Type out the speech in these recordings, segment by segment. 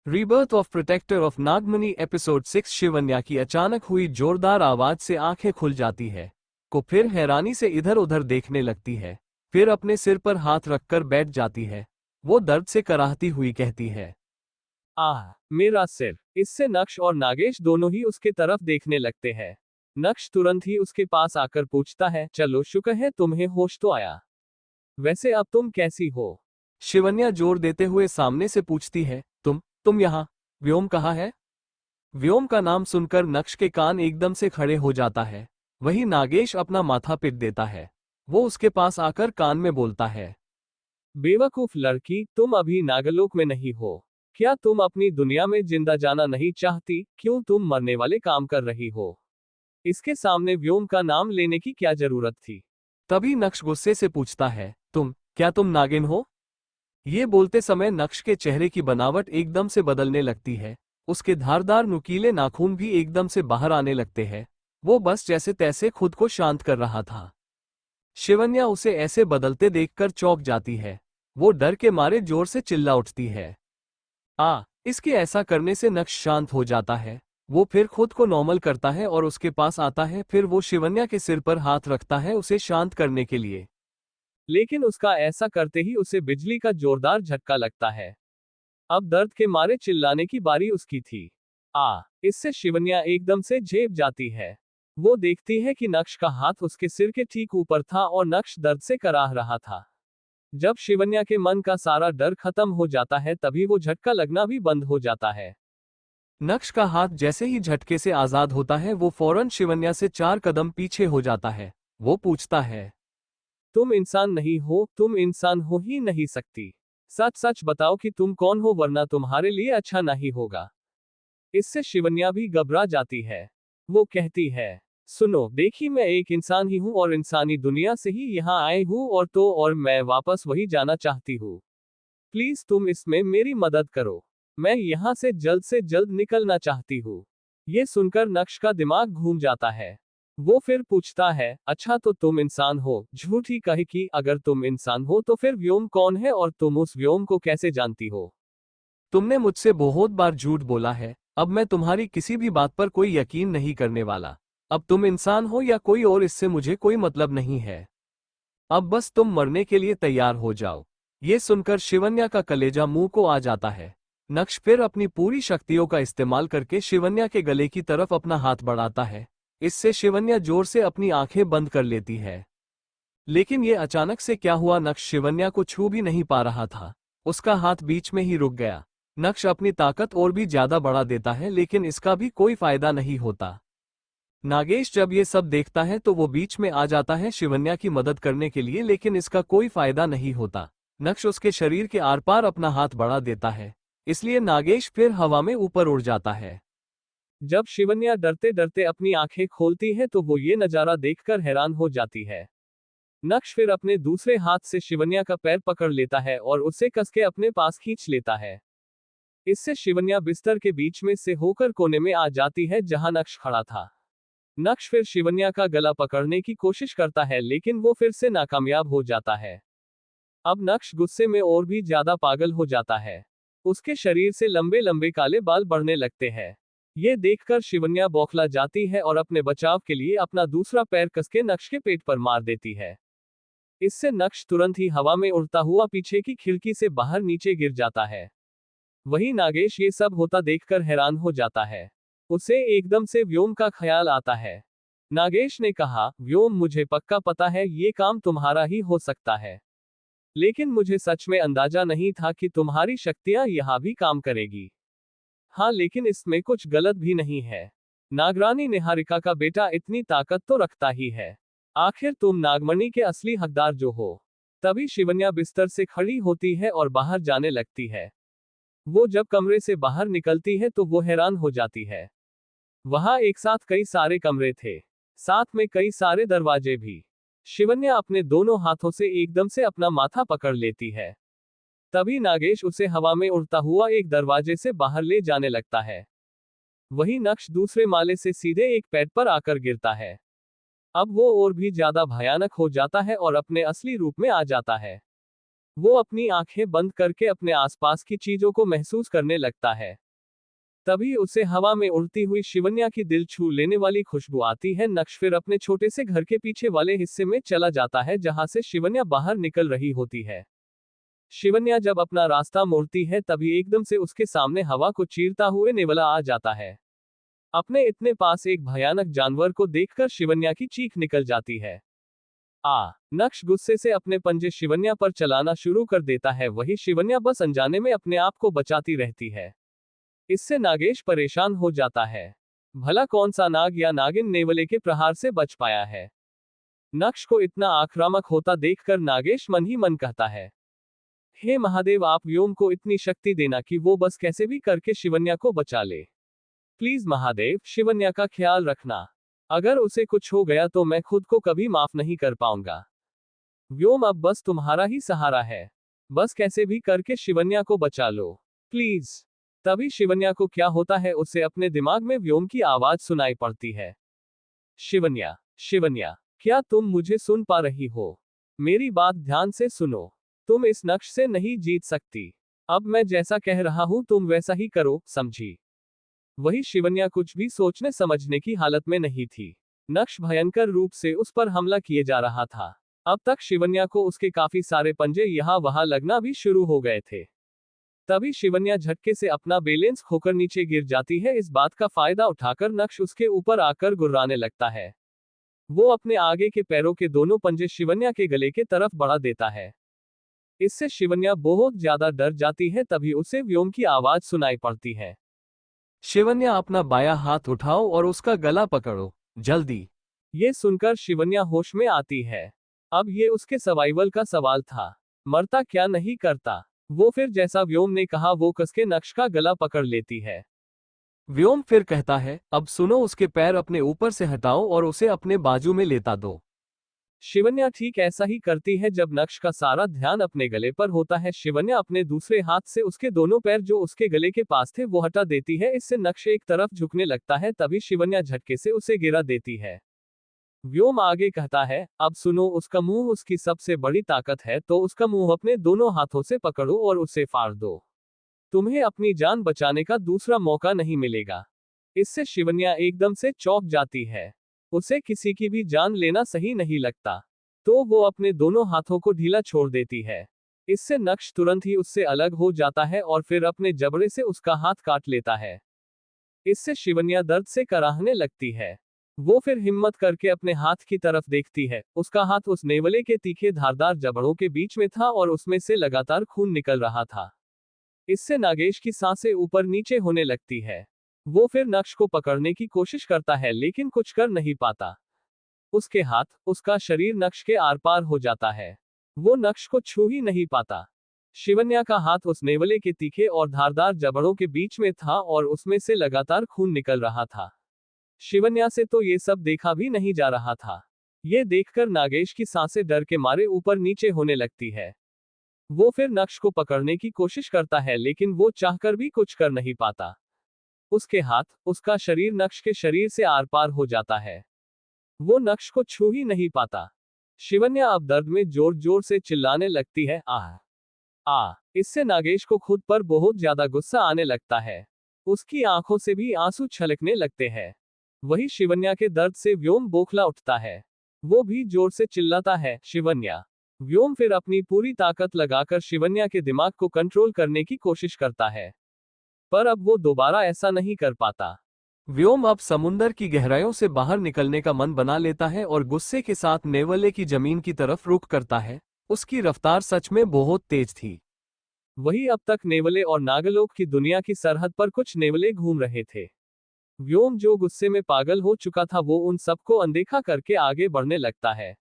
Rebirth of protector of Nagmani episode 6। Shivanya की अचानक हुई जोरदार आवाज से आंखें खुल जाती है को फिर हैरानी से इधर उधर देखने लगती है। फिर अपने सिर पर हाथ रखकर बैठ जाती है। वो दर्द से कराहती हुई कहती है, आह, मेरा सिर। इससे नक्श और नागेश दोनों ही उसके तरफ देखने लगते हैं। नक्श तुरंत ही उसके पास आकर पूछता है, चलो शुक्र है तुम्हें होश तो आया। वैसे अब तुम कैसी हो? शिवन्या जोर देते हुए सामने से पूछती है, तुम यहाँ? व्योम कहाँ है? व्योम का नाम सुनकर नक्श के कान एकदम से खड़े हो जाता है। वही नागेश अपना माथा पीट देता है। वो उसके पास आकर कान में बोलता है, बेवकूफ लड़की, तुम अभी नागलोक में नहीं हो। क्या तुम अपनी दुनिया में जिंदा जाना नहीं चाहती? क्यों तुम मरने वाले काम कर रही हो? इसके सामने व्योम का नाम लेने की क्या जरूरत थी? तभी नक्श गुस्से से पूछता है, क्या तुम नागिन हो? ये बोलते समय नक्श के चेहरे की बनावट एकदम से बदलने लगती है। उसके धारदार नुकीले नाखून भी एकदम से बाहर आने लगते हैं। वो बस जैसे तैसे खुद को शांत कर रहा था। शिवन्या उसे ऐसे बदलते देखकर चौंक जाती है। वो डर के मारे जोर से चिल्ला उठती है। इसके ऐसा करने से नक्श शांत हो जाता है। वो फिर खुद को नॉर्मल करता है और उसके पास आता है। फिर वो शिवन्या के सिर पर हाथ रखता है उसे शांत करने के लिए। लेकिन उसका ऐसा करते ही उसे बिजली का जोरदार झटका लगता है। अब दर्द के मारे चिल्लाने की बारी उसकी थी। इससे शिवन्या एकदम से झेप जाती है। वो देखती है कि नक्श का हाथ उसके सिर के ठीक ऊपर था और नक्श दर्द से कराह रहा था। जब शिवन्या के मन का सारा डर खत्म हो जाता है तभी वो झटका लगना भी बंद हो जाता है। नक्श का हाथ जैसे ही झटके से आजाद होता है वो फौरन शिवन्या से 4 कदम पीछे हो जाता है। वो पूछता है, तुम इंसान नहीं हो, तुम इंसान हो ही नहीं सकती। सच सच बताओ कि तुम कौन हो, वरना तुम्हारे लिए अच्छा नहीं होगा। इससे शिवन्या भी घबरा जाती है। वो कहती है, सुनो देखी, मैं एक इंसान ही हूँ और इंसानी दुनिया से ही यहाँ आई हूँ और मैं वापस वही जाना चाहती हूँ। प्लीज तुम इसमें मेरी मदद करो। मैं यहाँ से जल्द निकलना चाहती हूँ। ये सुनकर नक्श का दिमाग घूम जाता है। वो फिर पूछता है, अच्छा तो तुम इंसान हो? झूठी कहे कि अगर तुम इंसान हो तो फिर व्योम कौन है और तुम उस व्योम को कैसे जानती हो? तुमने मुझसे बहुत बार झूठ बोला है। अब मैं तुम्हारी किसी भी बात पर कोई यकीन नहीं करने वाला। अब तुम इंसान हो या कोई और, इससे मुझे कोई मतलब नहीं है। अब बस तुम मरने के लिए तैयार हो जाओ। ये सुनकर शिवन्या का कलेजा मुंह को आ जाता है। नक्श फिर अपनी पूरी शक्तियों का इस्तेमाल करके शिवन्या के गले की तरफ अपना हाथ बढ़ाता है। इससे शिवन्या जोर से अपनी आंखें बंद कर लेती है। लेकिन ये अचानक से क्या हुआ, नक्श शिवन्या को छू भी नहीं पा रहा था। उसका हाथ बीच में ही रुक गया। नक्श अपनी ताकत और भी ज्यादा बढ़ा देता है लेकिन इसका भी कोई फायदा नहीं होता। नागेश जब ये सब देखता है तो वो बीच में आ जाता है शिवन्या की मदद करने के लिए, लेकिन इसका कोई फायदा नहीं होता। नक्श उसके शरीर के आर पार अपना हाथ बढ़ा देता है, इसलिए नागेश फिर हवा में ऊपर उड़ जाता है। जब शिवन्या डरते डरते अपनी आंखें खोलती है तो वो ये नजारा देखकर हैरान हो जाती है। नक्श फिर अपने दूसरे हाथ से शिवन्या का पैर पकड़ लेता है और उसे कसके अपने पास खींच लेता है। इससे शिवन्या बिस्तर के बीच में से होकर कोने में आ जाती है जहां नक्श खड़ा था। नक्श फिर शिवन्या का गला पकड़ने की कोशिश करता है लेकिन वो फिर से नाकामयाब हो जाता है। अब नक्श गुस्से में और भी ज्यादा पागल हो जाता है। उसके शरीर से लंबे लंबे काले बाल बढ़ने लगते हैं। ये देखकर शिवन्या बौखला जाती है और अपने बचाव के लिए अपना दूसरा पैर कसके नक्श के पेट पर मार देती है। इससे नक्श तुरंत ही हवा में उड़ता हुआ पीछे की खिड़की से बाहर नीचे गिर जाता है। वही नागेश ये सब होता देखकर हैरान हो जाता है। उसे एकदम से व्योम का ख्याल आता है। नागेश ने कहा, व्योम मुझे पक्का पता है ये काम तुम्हारा ही हो सकता है। लेकिन मुझे सच में अंदाजा नहीं था कि तुम्हारी शक्तियां यहाँ भी काम करेगी। हाँ, लेकिन इसमें कुछ गलत भी नहीं है। नागरानी निहारिका का बेटा इतनी ताकत तो रखता ही है। आखिर तुम नागमणि के असली हकदार जो हो। तभी शिवन्या बिस्तर से खड़ी होती है और बाहर जाने लगती है। वो जब कमरे से बाहर निकलती है तो वो हैरान हो जाती है। वहां एक साथ कई सारे कमरे थे, साथ में कई सारे दरवाजे भी। शिवन्या अपने दोनों हाथों से एकदम से अपना माथा पकड़ लेती है। तभी नागेश उसे हवा में उड़ता हुआ एक दरवाजे से बाहर ले जाने लगता है। वही नक्श दूसरे माले से सीधे एक पेड़ पर आकर गिरता है। अब वो और भी ज्यादा भयानक हो जाता है और अपने असली रूप में आ जाता है। वो अपनी आंखें बंद करके अपने आसपास की चीजों को महसूस करने लगता है। तभी उसे हवा में उड़ती हुई शिवन्या की दिल छू लेने वाली खुशबू आती है। नक्श फिर अपने छोटे से घर के पीछे वाले हिस्से में चला जाता है जहां से शिवन्या बाहर निकल रही होती है। शिवन्या जब अपना रास्ता मोड़ती है तभी एकदम से उसके सामने हवा को चीरता हुए नेवला आ जाता है। अपने इतने पास एक भयानक जानवर को देखकर शिवन्या की चीख निकल जाती है। नक्श गुस्से से अपने पंजे शिवन्या पर चलाना शुरू कर देता है। वही शिवन्या बस अनजाने में अपने आप को बचाती रहती है। इससे नागेश परेशान हो जाता है। भला कौन सा नाग या नागिन नेवले के प्रहार से बच पाया है। नक्श को इतना आक्रामक होता देखकर नागेश मन ही मन कहता है, हे महादेव, आप व्योम को इतनी शक्ति देना कि वो बस कैसे भी करके शिवन्या को बचा ले। प्लीज महादेव, शिवन्या का ख्याल रखना। अगर उसे कुछ हो गया तो मैं खुद को कभी माफ नहीं कर पाऊंगा। व्योम अब बस तुम्हारा ही सहारा है। बस कैसे भी करके शिवन्या को बचा लो प्लीज। तभी शिवन्या को क्या होता है, उसे अपने दिमाग में व्योम की आवाज सुनाई पड़ती है। शिवन्या, शिवन्या, क्या तुम मुझे सुन पा रही हो? मेरी बात ध्यान से सुनो। तुम इस नक्श से नहीं जीत सकती। अब मैं जैसा कह रहा हूं तुम वैसा ही करो, समझी? वही शिवन्या कुछ भी सोचने समझने की हालत में नहीं थी। नक्श भयंकर रूप से उस पर हमला किए जा रहा था। अब तक शिवन्या को उसके काफी सारे पंजे यहां वहां लगना भी शुरू हो गए थे। तभी शिवन्या झटके से अपना बैलेंस खोकर नीचे गिर जाती है। इस बात का फायदा उठाकर नक्श उसके ऊपर आकर गुर्राने लगता है। वो अपने आगे के पैरों के दोनों पंजे शिवन्या के गले के तरफ बढ़ा देता है। इससे शिवन्या बहुत ज्यादा डर जाती है। तभी उसे व्योम की आवाज सुनाई पड़ती है। शिवन्या, अपना बायां हाथ उठाओ और उसका गला पकड़ो, जल्दी। ये सुनकर शिवन्या होश में आती है। अब ये उसके सर्वाइवल का सवाल था, मरता क्या नहीं करता। वो फिर जैसा व्योम ने कहा वो कसके नक्श का गला पकड़ लेती है। व्योम फिर कहता है, अब सुनो, उसके पैर अपने ऊपर से हटाओ और उसे अपने बाजू में लेटा दो। शिवन्या ठीक ऐसा ही करती है। जब नक्श का सारा ध्यान अपने गले पर होता है, शिवन्या अपने दूसरे हाथ से उसके दोनों पैर जो उसके गले के पास थे वो हटा देती है। इससे नक्श एक तरफ झुकने लगता है। तभी शिवन्या झटके से उसे गिरा देती है। व्योम आगे कहता है, अब सुनो, उसका मुंह उसकी सबसे बड़ी ताकत है, तो उसका मुंह अपने दोनों हाथों से पकड़ो और उसे फाड़ दो। तुम्हें अपनी जान बचाने का दूसरा मौका नहीं मिलेगा। इससे शिवन्या एकदम से चौंक जाती है। उसे किसी की भी जान लेना सही नहीं लगता, तो वो अपने दोनों हाथों को ढीला छोड़ देती है। इससे नक्श तुरंत ही उससे अलग हो जाता है और फिर अपने जबड़े से उसका हाथ काट लेता है। इससे शिवन्या दर्द से कराहने लगती है। वो फिर हिम्मत करके अपने हाथ की तरफ देखती है। उसका हाथ उस नेवले के तीखे धारदार जबड़ों के बीच में था और उसमें से लगातार खून निकल रहा था। इससे नागेश की सांसें ऊपर नीचे होने लगती है। वो फिर नक्श को पकड़ने की कोशिश करता है लेकिन कुछ कर नहीं पाता। उसके हाथ, उसका शरीर नक्श के आर पार हो जाता है। वो नक्श को छू ही नहीं पाता। शिवन्या का हाथ उस नेवले के तीखे और धारदार जबड़ों के बीच में था और उसमें से लगातार खून निकल रहा था। शिवन्या से तो ये सब देखा भी नहीं जा रहा था। ये देखकर नागेश की सांसें डर के मारे ऊपर नीचे होने लगती है। वो फिर नक्श को पकड़ने की कोशिश करता है लेकिन वो चाहकर भी कुछ कर नहीं पाता। उसके हाथ, उसका शरीर नक्श के शरीर से आर पार हो जाता है। वो नक्श को छू ही नहीं पाता। शिवन्या अब दर्द में जोर जोर से चिल्लाने लगती है, आह आ। इससे नागेश को खुद पर बहुत ज्यादा गुस्सा आने लगता है। उसकी आंखों से भी आंसू छलकने लगते हैं। वही शिवन्या के दर्द से व्योम बौखला उठता है। वो भी जोर से चिल्लाता है, शिवन्या। व्योम फिर अपनी पूरी ताकत लगाकर शिवन्या के दिमाग को कंट्रोल करने की कोशिश करता है, पर अब वो दोबारा ऐसा नहीं कर पाता। व्योम अब समुंदर की गहराइयों से बाहर निकलने का मन बना लेता है और गुस्से के साथ नेवले की जमीन की तरफ रुख करता है। उसकी रफ्तार सच में बहुत तेज थी। वही अब तक नेवले और नागलोक की दुनिया की सरहद पर कुछ नेवले घूम रहे थे। व्योम जो गुस्से में पागल हो चुका था वो उन सबको अनदेखा करके आगे बढ़ने लगता है।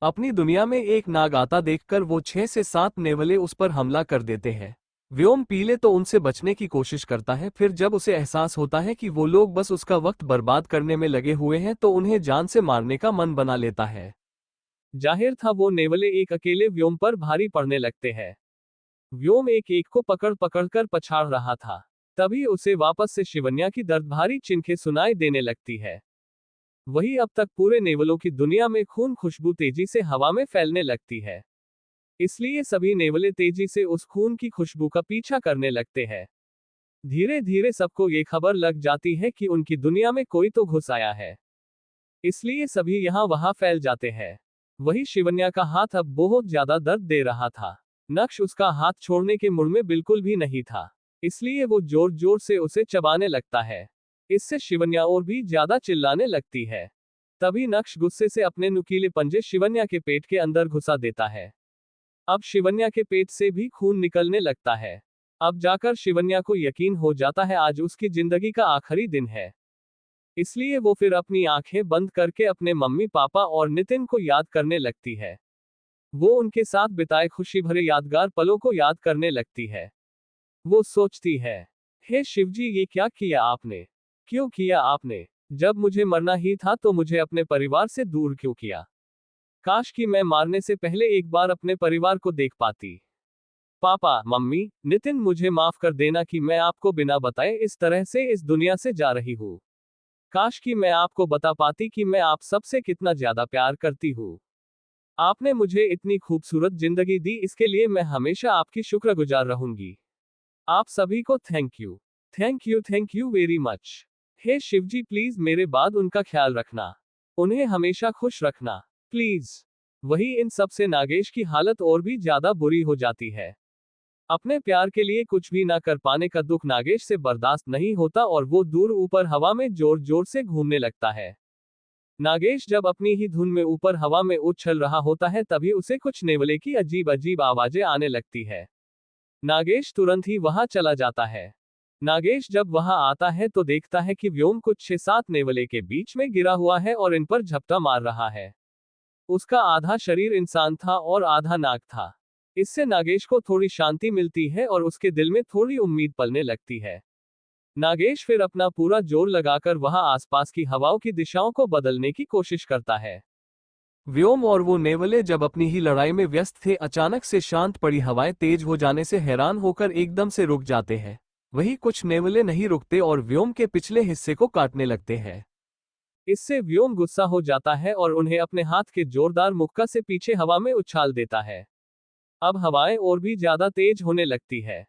अपनी दुनिया में एक नाग आता देखकर वो 6 से 7 नेवले उस पर हमला कर देते हैं। व्योम पीले तो उनसे बचने की कोशिश करता है, फिर जब उसे एहसास होता है कि वो लोग बस उसका वक्त बर्बाद करने में लगे हुए हैं तो उन्हें जान से मारने का मन बना लेता है। जाहिर था वो नेवले एक अकेले व्योम पर भारी पड़ने लगते हैं। व्योम एक एक को पकड़ पकड़ कर पछाड़ रहा था। तभी उसे वापस से शिवन्या की दर्द भारी चिन्हें सुनाई देने लगती है। वही अब तक पूरे नेवलों की दुनिया में खून खुशबू तेजी से हवा में फैलने लगती है। इसलिए सभी नेवले तेजी से उस खून की खुशबू का पीछा करने लगते हैं। धीरे धीरे सबको ये खबर लग जाती है कि उनकी दुनिया में कोई तो घुस आया है। इसलिए सभी यहाँ वहां फैल जाते हैं। वही शिवन्या का हाथ अब बहुत ज्यादा दर्द दे रहा था। नक्श उसका हाथ छोड़ने के मूड में बिल्कुल भी नहीं था, इसलिए वो जोर जोर से उसे चबाने लगता है। इससे शिवन्या और भी ज्यादा चिल्लाने लगती है। तभी नक्श गुस्से से अपने नुकीले पंजे शिवन्या के पेट के अंदर घुसा देता है। अब शिवन्या के पेट से भी खून निकलने लगता है। अब जाकर शिवन्या को यकीन हो जाता है आज उसकी जिंदगी का आखिरी दिन है। इसलिए वो फिर अपनी आंखें बंद करके अपने मम्मी पापा और नितिन को याद करने लगती है। वो उनके साथ बिताए खुशी भरे यादगार पलों को याद करने लगती है। वो सोचती है, हे शिवजी, ये क्या किया आपने? क्यों किया आपने? जब मुझे मरना ही था तो मुझे अपने परिवार से दूर क्यों किया? काश कि मैं मारने से पहले एक बार अपने परिवार को देख पाती। पापा, मम्मी, नितिन, मुझे माफ कर देना कि मैं आपको बिना बताए इस तरह से इस दुनिया से जा रही हूँ। काश कि मैं आपको बता पाती कि मैं आप सबसे कितना ज्यादा प्यार करती हूँ। आपने मुझे इतनी खूबसूरत जिंदगी दी, इसके लिए मैं हमेशा आपकी शुक्रगुजार रहूंगी। आप सभी को thank you. Thank you very much. हे शिवजी, प्लीज मेरे बाद उनका ख्याल रखना। उन्हें हमेशा खुश रखना, प्लीज। वही इन सब से नागेश की हालत और भी ज्यादा बुरी हो जाती है। अपने प्यार के लिए कुछ भी ना कर पाने का दुख नागेश से बर्दाश्त नहीं होता और वो दूर ऊपर हवा में जोर जोर से घूमने लगता है। नागेश जब अपनी ही धुन में ऊपर हवा में उछल रहा होता है तभी उसे कुछ नेवले की अजीब अजीब आवाजें आने लगती है। नागेश तुरंत ही वहां चला जाता है। नागेश जब वहां आता है तो देखता है कि व्योम कुछ 6-7 नेवले के बीच में गिरा हुआ है और इन पर झपटा मार रहा है। उसका आधा शरीर इंसान था और आधा नाग था। इससे नागेश को थोड़ी शांति मिलती है और उसके दिल में थोड़ी उम्मीद पलने लगती है। नागेश फिर अपना पूरा जोर लगाकर वहां आसपास की हवाओं की दिशाओं को बदलने की कोशिश करता है। व्योम और वो नेवले जब अपनी ही लड़ाई में व्यस्त थे, अचानक से शांत पड़ी हवाएं तेज हो जाने से हैरान होकर एकदम से रुक जाते हैं। वही कुछ नेवले नहीं रुकते और व्योम के पिछले हिस्से को काटने लगते हैं। इससे व्योम गुस्सा हो जाता है और उन्हें अपने हाथ के जोरदार मुक्का से पीछे हवा में उछाल देता है। अब हवाएं और भी ज्यादा तेज होने लगती है।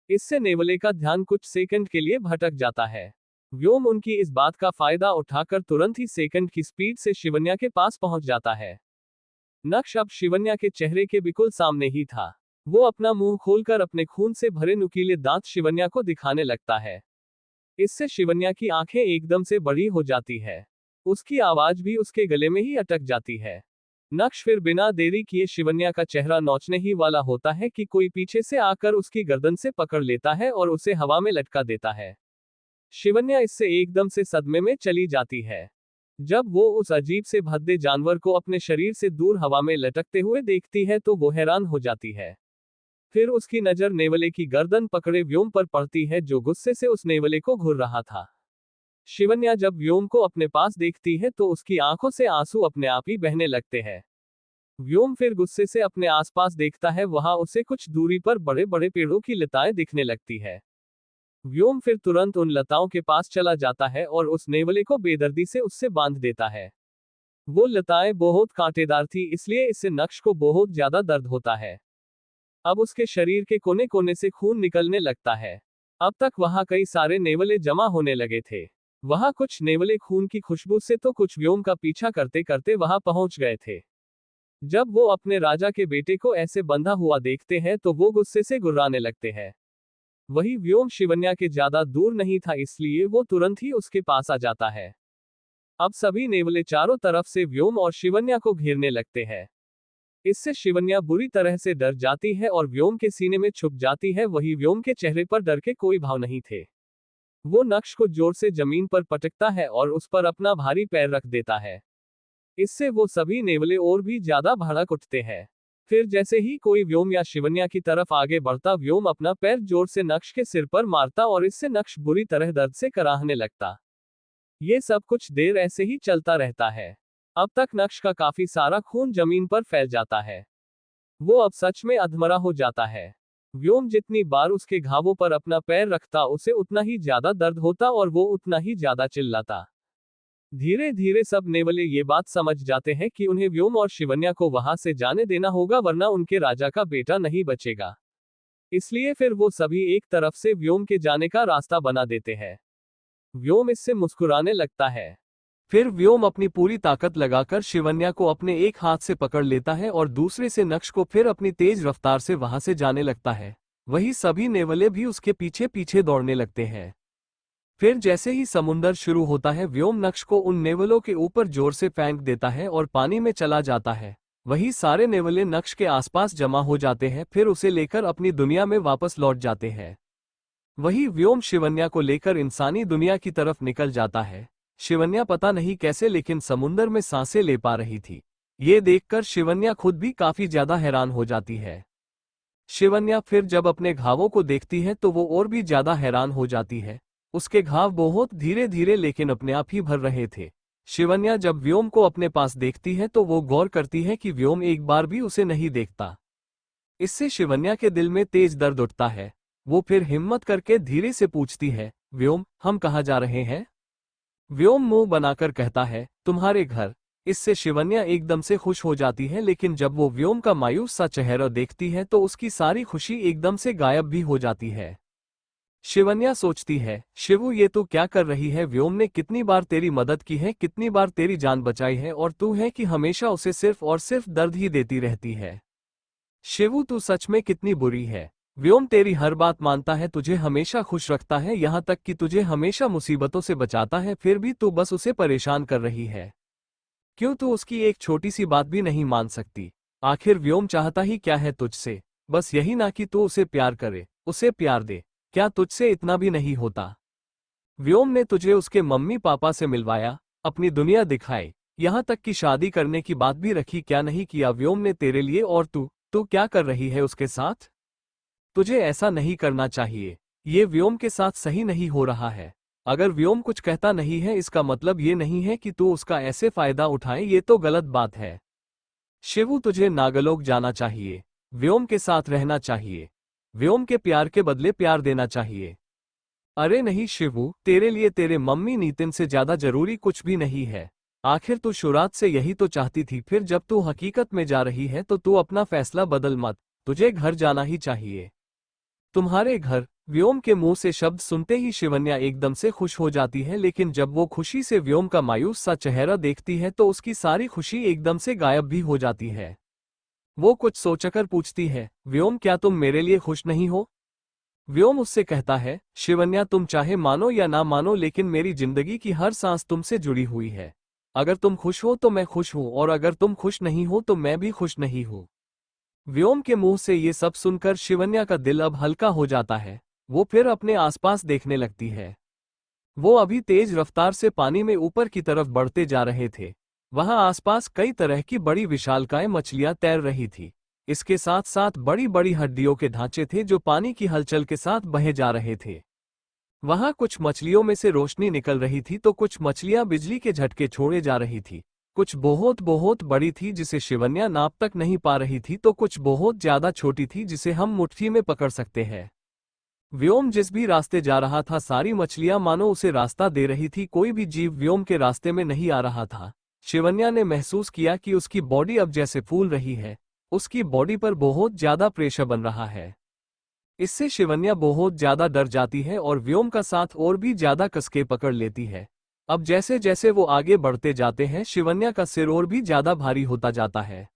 इससे नेवले का ध्यान कुछ सेकंड के लिए भटक जाता है। व्योम उनकी इस बात का फायदा उठाकर तुरंत ही सेकंड की स्पीड से शिवन्या के पास पहुंच जाता है। नक्श अब शिवन्या के चेहरे के बिल्कुल सामने ही था। वो अपना मुंह खोलकर अपने खून से भरे नुकीले दांत शिवन्या को दिखाने लगता है। इससे शिवन्या की आंखें एकदम से बड़ी हो जाती है। उसकी आवाज भी उसके गले में ही अटक जाती है। नक्श फिर बिना देरी किए शिवन्या का चेहरा नोचने ही वाला होता है कि कोई पीछे से आकर उसकी गर्दन से पकड़ लेता है और उसे हवा में लटका देता है। शिवन्या इससे एकदम से सदमे में चली जाती है। जब वो उस अजीब से भद्दे जानवर को अपने शरीर से दूर हवा में लटकते हुए देखती है तो वो हैरान हो जाती है। फिर उसकी नजर नेवले की गर्दन पकड़े व्योम पर पड़ती है जो गुस्से से उस नेवले को घूर रहा था। शिवन्या जब व्योम को अपने पास देखती है तो उसकी आंखों से आंसू अपने आप ही बहने लगते हैं। व्योम फिर गुस्से से अपने आसपास देखता है, वहां उसे कुछ दूरी पर बड़े बड़े पेड़ों की लताएं दिखने लगती है। व्योम फिर तुरंत उन लताओं के पास चला जाता है और उस नेवले को बेदर्दी से उससे बांध देता है। वो लताएं बहुत कांटेदार थी, इसलिए इससे नक्श को बहुत ज्यादा दर्द होता है। अब उसके शरीर के कोने कोने से खून निकलने लगता है। अब तक वहां कई सारे नेवले जमा होने लगे थे। वहां कुछ नेवले खून की खुशबू से तो कुछ व्योम का पीछा करते करते वहां पहुंच गए थे। जब वो अपने राजा के बेटे को ऐसे बंधा हुआ देखते हैं तो वो गुस्से से गुर्राने लगते हैं। वही व्योम शिवन्या के ज्यादा दूर नहीं था, इसलिए वो तुरंत ही उसके पास आ जाता है। अब सभी नेवले चारों तरफ से व्योम और शिवन्या को घेरने लगते हैं। इससे शिवन्या बुरी तरह से डर जाती है और व्योम के सीने में छुप जाती है। वही व्योम के चेहरे पर डर के कोई भाव नहीं थे। वो नक्श को जोर से जमीन पर पटकता है और उस पर अपना भारी पैर रख देता है। इससे वो सभी नेवले और भी ज्यादा भड़क उठते हैं। फिर जैसे ही कोई व्योम या शिवन्या की तरफ आगे बढ़ता, व्योम अपना पैर जोर से नक्श के सिर पर मारता और इससे नक्श बुरी तरह दर्द से कराहने लगता। ये सब कुछ देर ऐसे ही चलता रहता है। अब तक नक्श का काफी सारा खून जमीन पर फैल जाता है। वो अब सच में अधमरा हो जाता है। व्योम जितनी बार उसके घावों पर अपना पैर रखता उसे उतना ही ज्यादा दर्द होता और वो उतना ही ज्यादा चिल्लाता। धीरे धीरे सब नेवले ये बात समझ जाते हैं कि उन्हें व्योम और शिवन्या को वहां से जाने देना होगा, वरना उनके राजा का बेटा नहीं बचेगा। इसलिए फिर वो सभी एक तरफ से व्योम के जाने का रास्ता बना देते हैं। व्योम इससे मुस्कुराने लगता है। फिर व्योम अपनी पूरी ताकत लगाकर शिवन्या को अपने एक हाथ से पकड़ लेता है और दूसरे से नक्श को फिर अपनी तेज रफ्तार से वहां से जाने लगता है। वही सभी नेवले भी उसके पीछे पीछे दौड़ने लगते हैं। फिर जैसे ही समुंदर शुरू होता है, व्योम नक्श को उन नेवलों के ऊपर जोर से फेंक देता है और पानी में चला जाता है। वही सारे नेवले नक्श के आसपास जमा हो जाते हैं, फिर उसे लेकर अपनी दुनिया में वापस लौट जाते हैं। वही व्योम शिवन्या को लेकर इंसानी दुनिया की तरफ निकल जाता है। शिवन्या पता नहीं कैसे लेकिन समुंदर में सांसें ले पा रही थी। ये देखकर शिवन्या खुद भी काफी ज्यादा हैरान हो जाती है। शिवन्या फिर जब अपने घावों को देखती है तो वो और भी ज्यादा हैरान हो जाती है। उसके घाव बहुत धीरे धीरे लेकिन अपने आप ही भर रहे थे। शिवन्या जब व्योम को अपने पास देखती है तो वो गौर करती है कि व्योम एक बार भी उसे नहीं देखता। इससे शिवन्या के दिल में तेज दर्द उठता है। वो फिर हिम्मत करके धीरे से पूछती है, व्योम, हम कहाँ जा रहे हैं? व्योम मुंह बनाकर कहता है, तुम्हारे घर। इससे शिवन्या एकदम से खुश हो जाती है, लेकिन जब वो व्योम का मायूस सा चेहरा देखती है तो उसकी सारी खुशी एकदम से गायब भी हो जाती है। शिवन्या सोचती है, शिवू ये तू क्या कर रही है? व्योम ने कितनी बार तेरी मदद की है, कितनी बार तेरी जान बचाई है, और तू है कि हमेशा उसे सिर्फ और सिर्फ दर्द ही देती रहती है। शिवू तू सच में कितनी बुरी है। व्योम तेरी हर बात मानता है, तुझे हमेशा खुश रखता है, यहाँ तक कि तुझे हमेशा मुसीबतों से बचाता है, फिर भी तू बस उसे परेशान कर रही है। क्यों तू उसकी एक छोटी सी बात भी नहीं मान सकती? आखिर व्योम चाहता ही क्या है तुझसे? बस यही ना कि तू उसे प्यार करे, उसे प्यार दे। क्या तुझसे इतना भी नहीं होता? व्योम ने तुझे उसके मम्मी पापा से मिलवाया, अपनी दुनिया दिखाई, यहाँ तक कि शादी करने की बात भी रखी। क्या नहीं किया व्योम ने तेरे लिए? और तू क्या कर रही है उसके साथ? तुझे ऐसा नहीं करना चाहिए। ये व्योम के साथ सही नहीं हो रहा है। अगर व्योम कुछ कहता नहीं है इसका मतलब ये नहीं है कि तू उसका ऐसे फायदा उठाए, ये तो गलत बात है। शिवू तुझे नागलोक जाना चाहिए, व्योम के साथ रहना चाहिए, व्योम के प्यार के बदले प्यार देना चाहिए। अरे नहीं शिवू, तेरे लिए तेरे मम्मी नितिन से ज्यादा जरूरी कुछ भी नहीं है। आखिर तू शुरुआत से यही तो चाहती थी, फिर जब तू हकीकत में जा रही है तो तू अपना फैसला बदल मत। तुझे घर जाना ही चाहिए। तुम्हारे घर। व्योम के मुंह से शब्द सुनते ही शिवन्या एकदम से खुश हो जाती है, लेकिन जब वो खुशी से व्योम का मायूस सा चेहरा देखती है तो उसकी सारी खुशी एकदम से गायब भी हो जाती है। वो कुछ सोचकर पूछती है, व्योम क्या तुम मेरे लिए खुश नहीं हो? व्योम उससे कहता है, शिवन्या तुम चाहे मानो या ना मानो, लेकिन मेरी जिंदगी की हर सांस तुमसे जुड़ी हुई है। अगर तुम खुश हो तो मैं खुश हूं, और अगर तुम खुश नहीं हो तो मैं भी खुश नहीं हूं। व्योम के मुंह से ये सब सुनकर शिवन्या का दिल अब हल्का हो जाता है। वो फिर अपने आसपास देखने लगती है। वो अभी तेज रफ्तार से पानी में ऊपर की तरफ बढ़ते जा रहे थे। वहां आसपास कई तरह की बड़ी विशालकाय मछलियां तैर रही थी। इसके साथ साथ बड़ी बड़ी हड्डियों के ढांचे थे जो पानी की हलचल के साथ बहे जा रहे थे। वहां कुछ मछलियों में से रोशनी निकल रही थी तो कुछ मछलियां बिजली के झटके छोड़े जा रही थी। कुछ बहुत बहुत बड़ी थी जिसे शिवन्या नाप तक नहीं पा रही थी, तो कुछ बहुत ज्यादा छोटी थी जिसे हम मुट्ठी में पकड़ सकते हैं। व्योम जिस भी रास्ते जा रहा था सारी मछलियां मानो उसे रास्ता दे रही थी। कोई भी जीव व्योम के रास्ते में नहीं आ रहा था। शिवन्या ने महसूस किया कि उसकी बॉडी अब जैसे फूल रही है। उसकी बॉडी पर बहुत ज्यादा प्रेशर बन रहा है। इससे शिवन्या बहुत ज्यादा डर जाती है और व्योम का साथ और भी ज्यादा कसके पकड़ लेती है। अब जैसे जैसे वो आगे बढ़ते जाते हैं शिवन्या का सिर और भी ज्यादा भारी होता जाता है।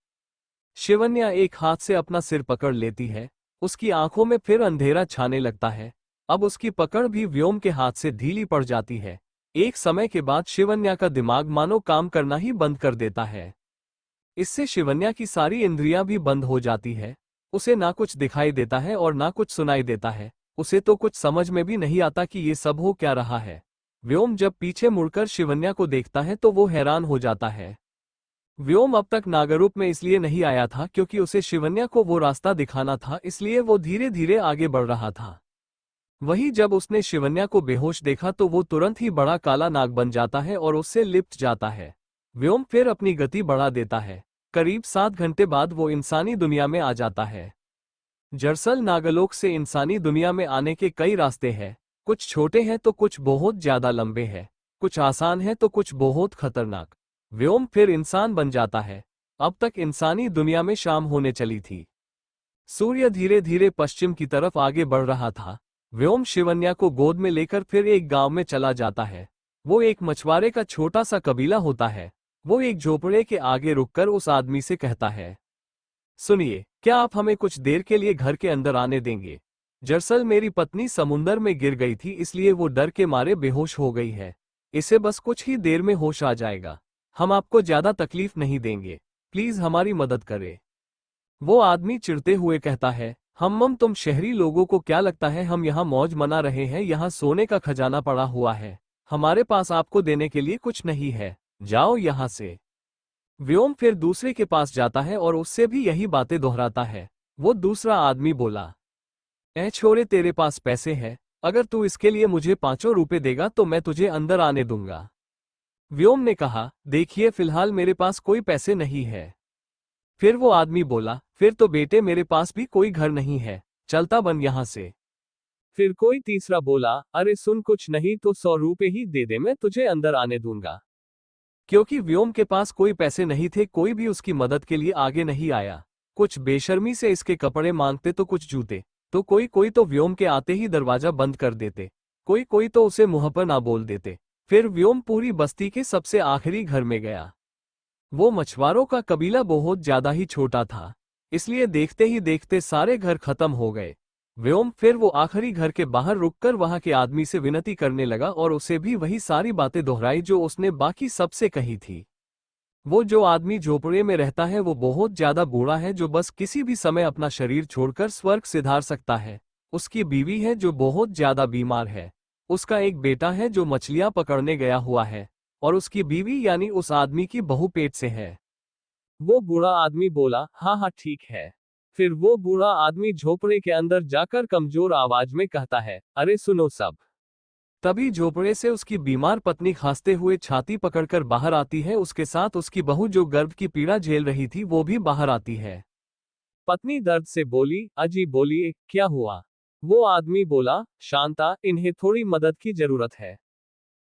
शिवन्या एक हाथ से अपना सिर पकड़ लेती है। उसकी आंखों में फिर अंधेरा छाने लगता है। अब उसकी पकड़ भी व्योम के हाथ से ढीली पड़ जाती है। एक समय के बाद शिवन्या का दिमाग मानो काम करना ही बंद कर देता है। इससे शिवन्या की सारी इंद्रियां भी बंद हो जाती है। उसे ना कुछ दिखाई देता है और ना कुछ सुनाई देता है। उसे तो कुछ समझ में भी नहीं आता कि ये सब हो क्या रहा है। व्योम जब पीछे मुड़कर शिवन्या को देखता है तो वो हैरान हो जाता है। व्योम अब तक नागरूप में इसलिए नहीं आया था क्योंकि उसे शिवन्या को वो रास्ता दिखाना था, इसलिए वो धीरे धीरे आगे बढ़ रहा था। वही जब उसने शिवन्या को बेहोश देखा तो वो तुरंत ही बड़ा काला नाग बन जाता है और उससे लिपट जाता है। व्योम फिर अपनी गति बढ़ा देता है। करीब 7 घंटे बाद वो इंसानी दुनिया में आ जाता है। दरअसल नागलोक से इंसानी दुनिया में आने के कई रास्ते हैं। कुछ छोटे हैं तो कुछ बहुत ज्यादा लंबे हैं। कुछ आसान है तो कुछ बहुत खतरनाक। व्योम फिर इंसान बन जाता है। अब तक इंसानी दुनिया में शाम होने चली थी। सूर्य धीरे धीरे पश्चिम की तरफ आगे बढ़ रहा था। व्योम शिवन्या को गोद में लेकर फिर एक गांव में चला जाता है। वो एक मछुआरे का छोटा सा कबीला होता है। वो एक झोपड़े के आगे रुककर उस आदमी से कहता है, सुनिए, क्या आप हमें कुछ देर के लिए घर के अंदर आने देंगे? दरअसल मेरी पत्नी समुंदर में गिर गई थी, इसलिए वो डर के मारे बेहोश हो गई है। इसे बस कुछ ही देर में होश आ जाएगा। हम आपको ज्यादा तकलीफ नहीं देंगे, प्लीज हमारी मदद करें। वो आदमी चिढ़ते हुए कहता है, हम तुम शहरी लोगों को क्या लगता है हम यहाँ मौज मना रहे हैं? यहाँ सोने का खजाना पड़ा हुआ है। हमारे पास आपको देने के लिए कुछ नहीं है, जाओ यहाँ से। व्योम फिर दूसरे के पास जाता है और उससे भी यही बातें दोहराता है। वो दूसरा आदमी बोला, ऐ छोरे, तेरे पास पैसे हैं? अगर तू इसके लिए मुझे 5 रुपए देगा तो मैं तुझे अंदर आने दूंगा। व्योम ने कहा, देखिए फिलहाल मेरे पास कोई पैसे नहीं है। फिर वो आदमी बोला, फिर तो बेटे मेरे पास भी कोई घर नहीं है, चलता बन यहाँ से। फिर कोई तीसरा बोला, अरे सुन, कुछ नहीं तो 100 रुपए ही दे दे, मैं तुझे अंदर आने दूंगा। क्योंकि व्योम के पास कोई पैसे नहीं थे, कोई भी उसकी मदद के लिए आगे नहीं आया। कुछ बेशर्मी से इसके कपड़े मांगते तो कुछ जूते, तो कोई कोई तो व्योम के आते ही दरवाजा बंद कर देते, कोई कोई तो उसे मुंह पर ना बोल देते। फिर व्योम पूरी बस्ती के सबसे आखिरी घर में गया। वो मछुआरों का कबीला बहुत ज्यादा ही छोटा था, इसलिए देखते ही देखते सारे घर खत्म हो गए। व्योम फिर वो आखिरी घर के बाहर रुककर वहां के आदमी से विनती करने लगा और उसे भी वही सारी बातें दोहराई जो उसने बाकी सबसे कही थी। वो जो आदमी झोपड़े में रहता है वो बहुत ज्यादा बूढ़ा है, जो बस किसी भी समय अपना शरीर छोड़कर स्वर्ग सिधार सकता है। उसकी बीवी है जो बहुत ज्यादा बीमार है। उसका एक बेटा है जो मछलियां पकड़ने गया हुआ है, और उसकी बीवी यानी उस आदमी की बहू पेट से है। वो बूढ़ा आदमी बोला, हाँ हाँ ठीक है। फिर वो बूढ़ा आदमी झोपड़े के अंदर जाकर कमजोर आवाज में कहता है, अरे सुनो सब। तभी झोपड़े से उसकी बीमार पत्नी खांसते हुए छाती पकड़कर बाहर आती है। उसके साथ उसकी बहू जो गर्भ की पीड़ा झेल रही थी वो भी बाहर आती है। पत्नी दर्द से बोली, अजी बोलिए क्या हुआ? वो आदमी बोला, शांता, इन्हें थोड़ी मदद की जरूरत है।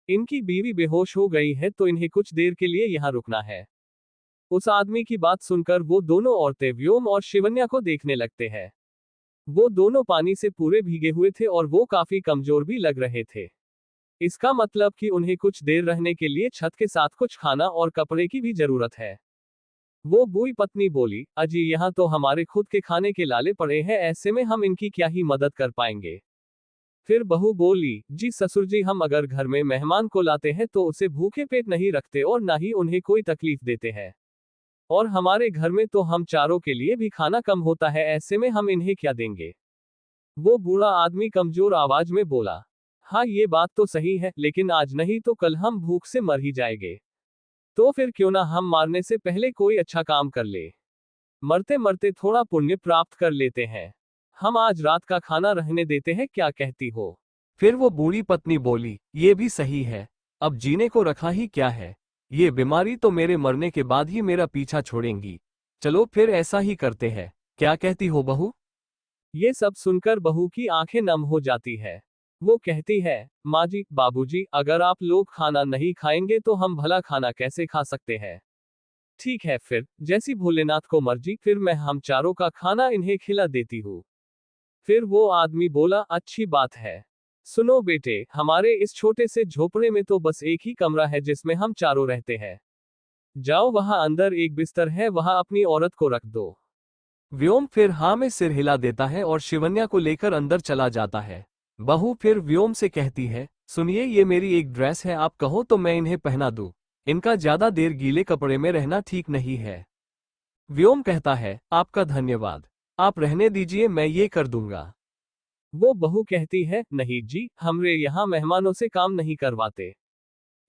इनकी बीवी बेहोश हो गई है तो इन्हें कुछ देर के लिए यहाँ रुकना है। उस आदमी की बात सुनकर वो दोनों औरतें व्योम और शिवन्या को देखने लगते हैं। वो दोनों पानी से पूरे भीगे हुए थे और वो काफी कमजोर भी लग रहे थे। इसका मतलब कि उन्हें कुछ देर रहने के लिए छत के साथ कुछ खाना और कपड़े की भी जरूरत है। वो बूढ़ी पत्नी बोली, अजी यहाँ तो हमारे खुद के खाने के लाले पड़े हैं, ऐसे में हम इनकी क्या ही मदद कर पाएंगे। फिर बहू बोली, जी ससुर जी, हम अगर घर में मेहमान को लाते हैं तो उसे भूखे पेट नहीं रखते और ना ही उन्हें कोई तकलीफ देते हैं। और हमारे घर में तो हम चारों के लिए भी खाना कम होता है, ऐसे में हम इन्हें क्या देंगे? वो बूढ़ा आदमी कमजोर आवाज में बोला, हाँ ये बात तो सही है, लेकिन आज नहीं तो कल हम भूख से मर ही जाएंगे। तो फिर क्यों ना हम मारने से पहले कोई अच्छा काम कर ले, मरते मरते थोड़ा पुण्य प्राप्त कर लेते हैं। हम आज रात का खाना रहने देते हैं, क्या कहती हो? फिर वो बूढ़ी पत्नी बोली, ये भी सही है, अब जीने को रखा ही क्या है, ये बीमारी तो मेरे मरने के बाद ही मेरा पीछा छोड़ेंगी। चलो फिर ऐसा ही करते हैं, क्या कहती हो बहू? ये सब सुनकर बहू की आंखें नम हो जाती है। वो कहती है, माँ जी, बाबूजी, अगर आप लोग खाना नहीं खाएंगे तो हम भला खाना कैसे खा सकते हैं? ठीक है फिर, जैसी भोलेनाथ को मर्जी, फिर मैं हम चारों का खाना इन्हें खिला देती हूँ। फिर वो आदमी बोला, अच्छी बात है। सुनो बेटे, हमारे इस छोटे से झोपड़े में तो बस एक ही कमरा है जिसमें हम चारों रहते हैं। जाओ, वहां अंदर एक बिस्तर है, वहां अपनी औरत को रख दो। व्योम फिर हाँ में सिर हिला देता है और शिवन्या को लेकर अंदर चला जाता है। बहू फिर व्योम से कहती है, सुनिए, ये मेरी एक ड्रेस है, आप कहो तो मैं इन्हें पहना दूं। इनका ज्यादा देर गीले कपड़े में रहना ठीक नहीं है। व्योम कहता है, आपका धन्यवाद, आप रहने दीजिए, मैं ये कर दूंगा। वो बहू कहती है, नहीं जी, हमरे यहाँ मेहमानों से काम नहीं करवाते,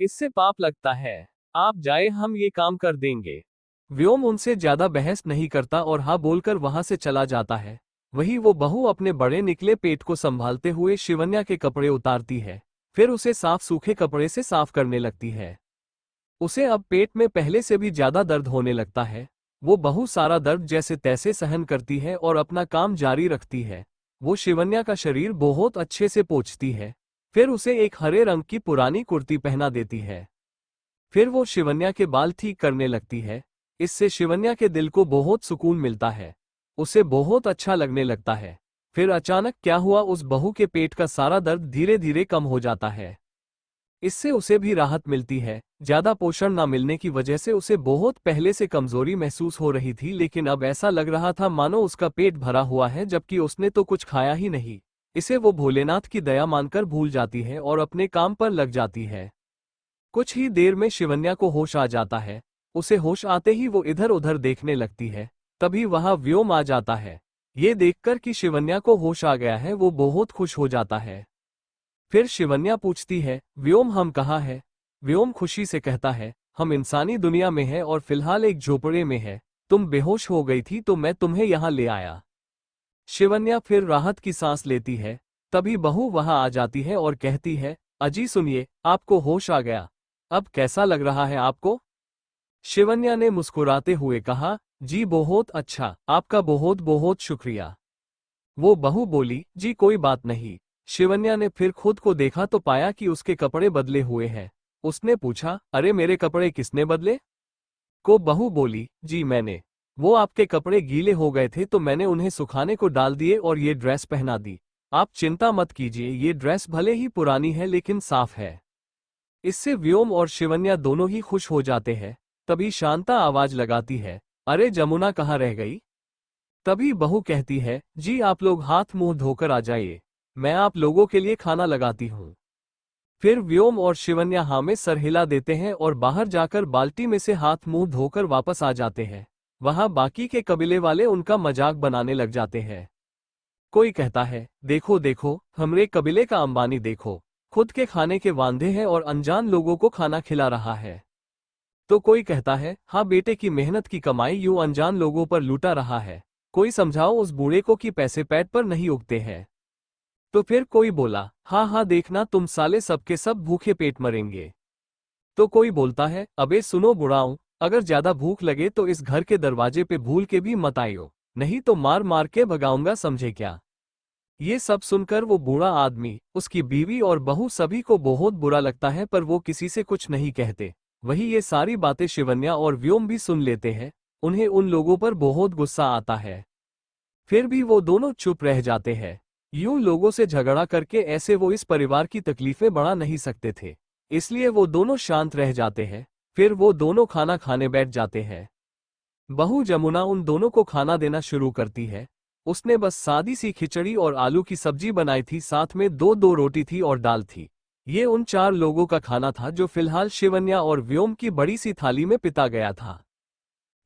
इससे पाप लगता है। आप जाए, हम ये काम कर देंगे। व्योम उनसे ज्यादा बहस नहीं करता और हाँ बोलकर वहां से चला जाता है। वही वो बहू अपने बड़े निकले पेट को संभालते हुए शिवन्या के कपड़े उतारती है, फिर उसे साफ सूखे कपड़े से साफ करने लगती है। उसे अब पेट में पहले से भी ज्यादा दर्द होने लगता है। वो बहू सारा दर्द जैसे तैसे सहन करती है और अपना काम जारी रखती है। वो शिवन्या का शरीर बहुत अच्छे से पोंछती है। फिर उसे एक हरे रंग की पुरानी कुर्ती पहना देती है। फिर वो शिवन्या के बाल ठीक करने लगती है। इससे शिवन्या के दिल को बहुत सुकून मिलता है, उसे बहुत अच्छा लगने लगता है। फिर अचानक क्या हुआ, उस बहू के पेट का सारा दर्द धीरे धीरे कम हो जाता है। इससे उसे भी राहत मिलती है। ज्यादा पोषण ना मिलने की वजह से उसे बहुत पहले से कमजोरी महसूस हो रही थी, लेकिन अब ऐसा लग रहा था मानो उसका पेट भरा हुआ है, जबकि उसने तो कुछ खाया ही नहीं। इसे वो भोलेनाथ की दया मानकर भूल जाती है और अपने काम पर लग जाती है। कुछ ही देर में शिवन्या को होश आ जाता है। उसे होश आते ही वो इधर उधर देखने लगती है। तभी वहां व्योम आ जाता है। ये देखकर कि शिवन्या को होश आ गया है, वो बहुत खुश हो जाता है। फिर शिवन्या पूछती है, व्योम हम कहाँ हैं? व्योम खुशी से कहता है, हम इंसानी दुनिया में हैं और फिलहाल एक झोपड़े में है। तुम बेहोश हो गई थी तो मैं तुम्हें यहाँ ले आया। शिवन्या फिर राहत की सांस लेती है। तभी बहू वहां आ जाती है और कहती है, अजी सुनिए, आपको होश आ गया। अब कैसा लग रहा है आपको? शिवन्या ने मुस्कुराते हुए कहा, जी बहुत अच्छा, आपका बहुत बहुत शुक्रिया। वो बहू बोली, जी कोई बात नहीं। शिवन्या ने फिर खुद को देखा तो पाया कि उसके कपड़े बदले हुए हैं। उसने पूछा, अरे मेरे कपड़े किसने बदले? को बहू बोली, जी मैंने। वो आपके कपड़े गीले हो गए थे तो मैंने उन्हें सुखाने को डाल दिए और ये ड्रेस पहना दी। आप चिंता मत कीजिए, ये ड्रेस भले ही पुरानी है लेकिन साफ है। इससे व्योम और शिवन्या दोनों ही खुश हो जाते हैं। तभी शांता आवाज लगाती है, अरे जमुना कहाँ रह गई? तभी बहू कहती है, जी आप लोग हाथ मुंह धोकर आ जाइए, मैं आप लोगों के लिए खाना लगाती हूँ। फिर व्योम और शिवन्या हाँ में सर हिला देते हैं और बाहर जाकर बाल्टी में से हाथ मुंह धोकर वापस आ जाते हैं। वहां बाकी के कबीले वाले उनका मजाक बनाने लग जाते हैं। कोई कहता है, देखो देखो हमरे कबीले का अंबानी देखो, खुद के खाने के वांदे हैं और अनजान लोगों को खाना खिला रहा है। तो कोई कहता है, हाँ बेटे की मेहनत की कमाई यूं अनजान लोगों पर लूटा रहा है। कोई समझाओ उस बूढ़े को कि पैसे पेट पर नहीं उगते हैं। तो फिर कोई बोला, हाँ हाँ देखना तुम साले सबके सब भूखे पेट मरेंगे। तो कोई बोलता है, अबे सुनो बुढ़ाऊं, अगर ज्यादा भूख लगे तो इस घर के दरवाजे पे भूल के भी मत आइयो, नहीं तो मार मार के भगाऊंगा, समझे क्या? ये सब सुनकर वो बूढ़ा आदमी, उसकी बीवी और बहू सभी को बहुत बुरा लगता है, पर वो किसी से कुछ नहीं कहते। वही ये सारी बातें शिवन्या और व्योम भी सुन लेते हैं। उन्हें उन लोगों पर बहुत गुस्सा आता है। फिर भी वो दोनों चुप रह जाते हैं। यूं लोगों से झगड़ा करके ऐसे वो इस परिवार की तकलीफें बढ़ा नहीं सकते थे, इसलिए वो दोनों शांत रह जाते हैं। फिर वो दोनों खाना खाने बैठ जाते हैं। बहू जमुना उन दोनों को खाना देना शुरू करती है। उसने बस सादी सी खिचड़ी और आलू की सब्जी बनाई थी, साथ में दो दो रोटी थी और दाल थी। ये उन 4 लोगों का खाना था जो फिलहाल शिवन्या और व्योम की बड़ी सी थाली में पिता गया था।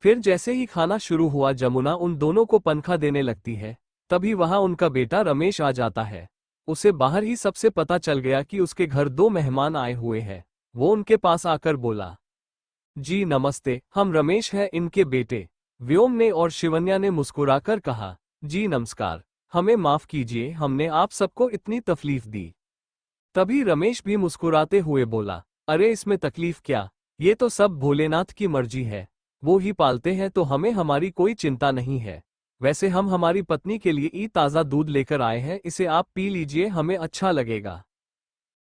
फिर जैसे ही खाना शुरू हुआ, जमुना उन दोनों को पनखा देने लगती है। तभी वहां उनका बेटा रमेश आ जाता है। उसे बाहर ही सबसे पता चल गया कि उसके घर 2 मेहमान आए हुए हैं। वो उनके पास आकर बोला, जी नमस्ते, हम रमेश हैं, इनके बेटे। व्योम ने और शिवन्या ने मुस्कुराकर कहा, जी नमस्कार, हमें माफ कीजिए, हमने आप सबको इतनी तकलीफ दी। तभी रमेश भी मुस्कुराते हुए बोला, अरे इसमें तकलीफ क्या, ये तो सब भोलेनाथ की मर्जी है, वो ही पालते हैं तो हमें हमारी कोई चिंता नहीं है। वैसे हम हमारी पत्नी के लिए ताज़ा दूध लेकर आए हैं, इसे आप पी लीजिए, हमें अच्छा लगेगा।